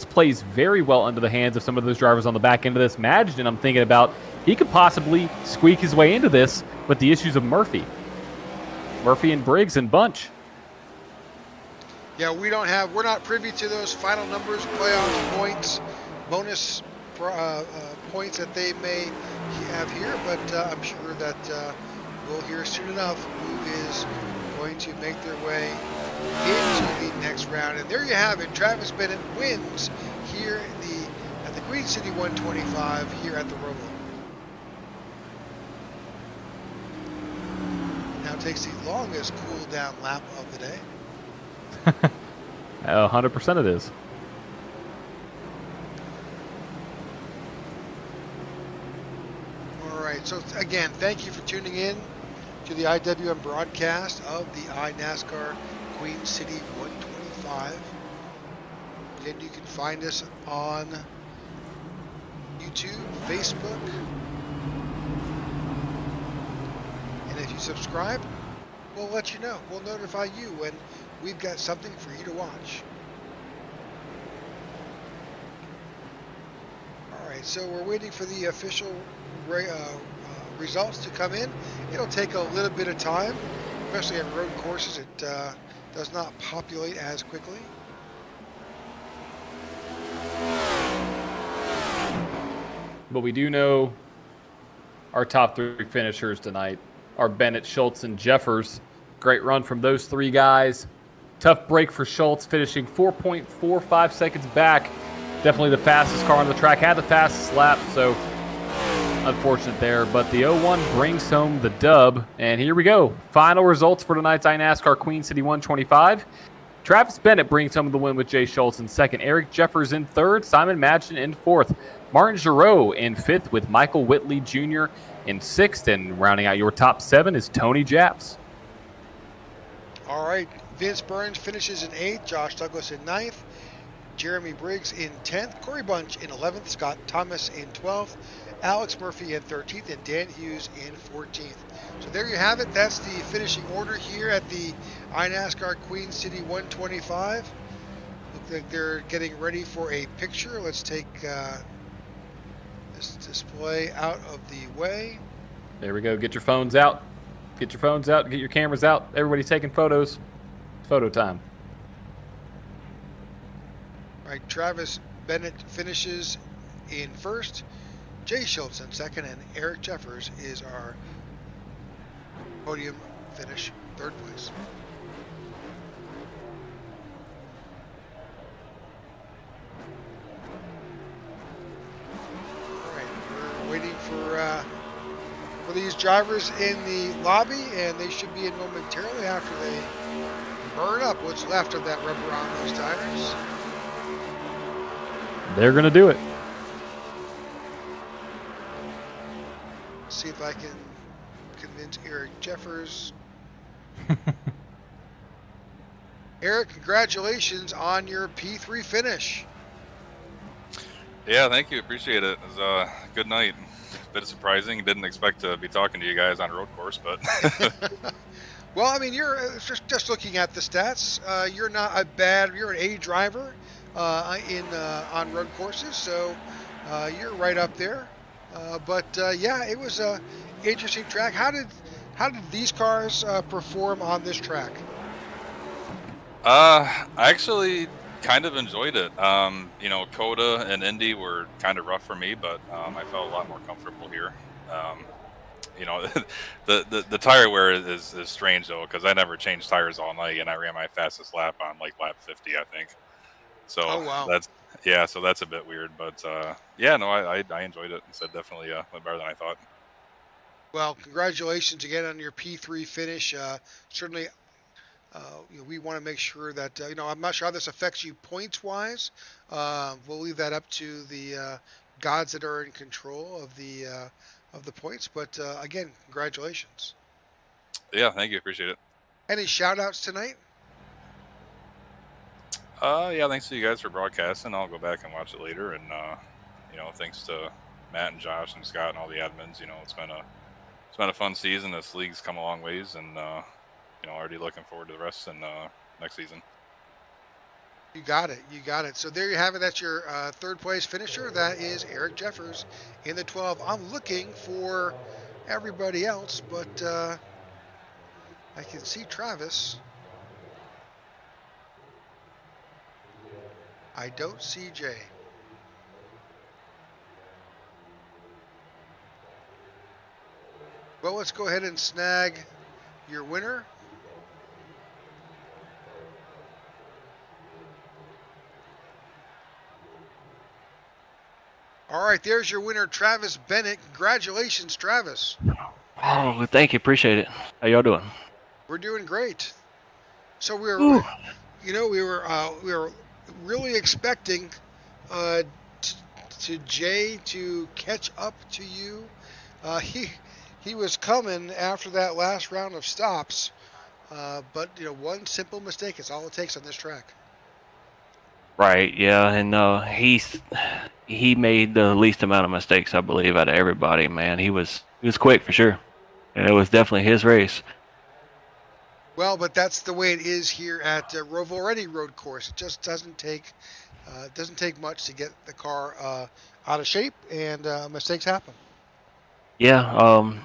plays very well under the hands of some of those drivers on the back end of this. Madgen, I'm thinking about, he could possibly squeak his way into this with the issues of Murphy and Briggs and Bunch. Yeah, we're not privy to those final numbers, playoff points, bonus points that they may have here, but I'm sure that we'll hear soon enough who is going to make their way into the next round. And there you have it. Travis Bennett wins here at the Queen City 125 here at the Roval. Now takes the longest cool down lap of the day. 100% it is. All right. So again, thank you for tuning in to the IWM broadcast of the iNASCAR Queen City 125. Again, you can find us on YouTube, Facebook, and if you subscribe, we'll let you know. We'll notify you when we've got something for you to watch. All right, so we're waiting for the official results to come in. It'll take a little bit of time, especially at road courses. It does not populate as quickly. But we do know our top three finishers tonight are Bennett, Schultz, and Jeffers. Great run from those three guys. Tough break for Schultz, finishing 4.45 seconds back. Definitely the fastest car on the track, had the fastest lap, so unfortunate there. But the 0-1 brings home the dub. And here we go. Final results for tonight's iNASCAR Queen City 125. Travis Bennett brings home the win with Jay Schultz in second. Eric Jeffers in third. Simon Madgen in fourth. Martin Giroux in fifth with Michael Whitley Jr. in sixth. And rounding out your top seven is Tony Japs. All right. Vince Burns finishes in eighth. Josh Douglas in ninth. Jeremy Briggs in 10th. Corey Bunch in 11th. Scott Thomas in 12th. Alex Murphy in 13th. And Dan Hughes in 14th. So there you have it. That's the finishing order here at the iNASCAR Queen City 125. Looks like they're getting ready for a picture. Let's take this display out of the way. There we go. Get your phones out. Get your phones out. Get your cameras out. Everybody's taking photos. Photo time. All right, Travis Bennett finishes in first. Jay Schultz in second, and Eric Jeffers is our podium finish, third place. All right, we're waiting for these drivers in the lobby, and they should be in momentarily after they burn up what's left of that rubber on those tires. They're going to do it. See if I can convince Eric Jeffers. Eric, congratulations on your P3 finish. Yeah, thank you. Appreciate it. It was a good night. A bit surprising. Didn't expect to be talking to you guys on a road course, but. Well, I mean, you're just looking at the stats. You're not a bad. You're an A driver on road courses, so you're right up there. But yeah, it was a interesting track. How did these cars perform on this track? I actually kind of enjoyed it. Coda and Indy were kind of rough for me, but I felt a lot more comfortable here. The tire wear is strange though, because I never changed tires all night, and I ran my fastest lap on like lap 50, I think. So wow. So that's a bit weird, but I enjoyed it. So definitely went better than I thought. Well, congratulations again on your P3 finish. Certainly, we want to make sure that I'm not sure how this affects you points wise. We'll leave that up to the gods that are in control of the points. But again, congratulations. Yeah, thank you. Appreciate it. Any shout outs tonight? Yeah, thanks to you guys for broadcasting. I'll go back and watch it later. And thanks to Matt and Josh and Scott and all the admins. It's been a fun season. This league's come a long ways, and already looking forward to the rest and next season. You got it. You got it. So there you have it. That's your third place finisher. That is Eric Jeffers in the 12. I'm looking for everybody else, but I can see Travis. I don't see Jay. Well, let's go ahead and snag your winner. All right, there's your winner, Travis Bennett. Congratulations, Travis. Oh, thank you. Appreciate it. How y'all doing? We're doing great. So we were really expecting to Jay to catch up to you. He was coming after that last round of stops, but one simple mistake is all it takes on this track. Right. Yeah, and he made the least amount of mistakes, I believe, out of everybody. Man, he was quick for sure, and it was definitely his race. Well, but that's the way it is here at Roval or any road course. It just doesn't take much to get the car out of shape, and mistakes happen. Yeah.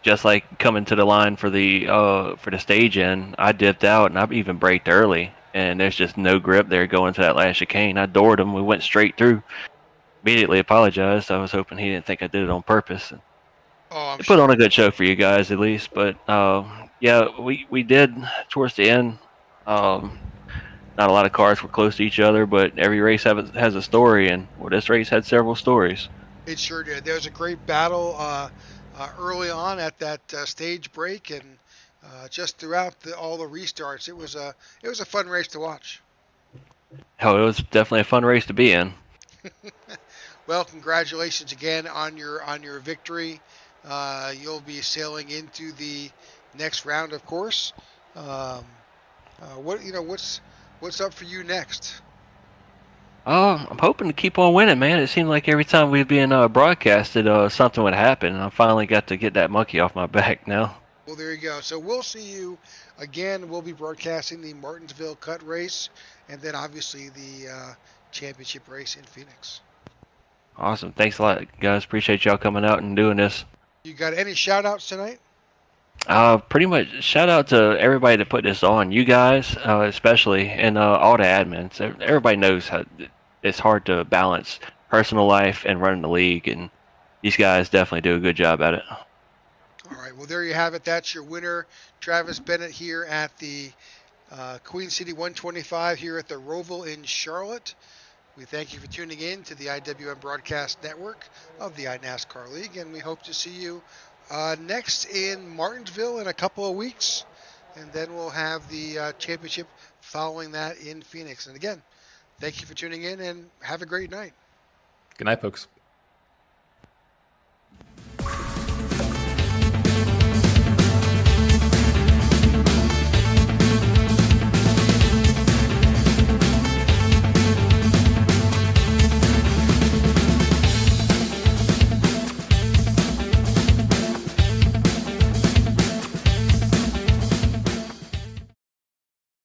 Just like coming to the line for the stage in, I dipped out and I even braked early, and there's just no grip there going to that last chicane. I doored him. We went straight through. Immediately apologized. I was hoping he didn't think I did it on purpose. I'm Put sure. on a good show for you guys at least, but yeah, we did towards the end. Not a lot of cars were close to each other, but every race has a story, and this race had several stories. It sure did. There was a great battle early on at that stage break, and just throughout all the restarts. It was a fun race to watch. Oh, it was definitely a fun race to be in. Well, congratulations again on your victory. You'll be sailing into the next round, of course. What's up for you next? I'm hoping to keep on winning, man. It seemed like every time we'd be in broadcasted, something would happen, and I finally got to get that monkey off my back now. Well, there you go. So we'll see you again. We'll be broadcasting the Martinsville Cut race, and then obviously the championship race in Phoenix. Awesome. Thanks a lot, guys. Appreciate y'all coming out and doing this. You got any shout-outs tonight? Pretty much shout out to everybody that put this on. You guys, especially, and all the admins. Everybody knows how it's hard to balance personal life and running the league, and these guys definitely do a good job at it. All right. Well, there you have it. That's your winner, Travis Bennett, here at the Queen City 125 here at the Roval in Charlotte. We thank you for tuning in to the IWM Broadcast Network of the iNASCAR League, and we hope to see you next in Martinsville in a couple of weeks, and then we'll have the championship following that in Phoenix. And again, thank you for tuning in, and have a great night. Good night, folks.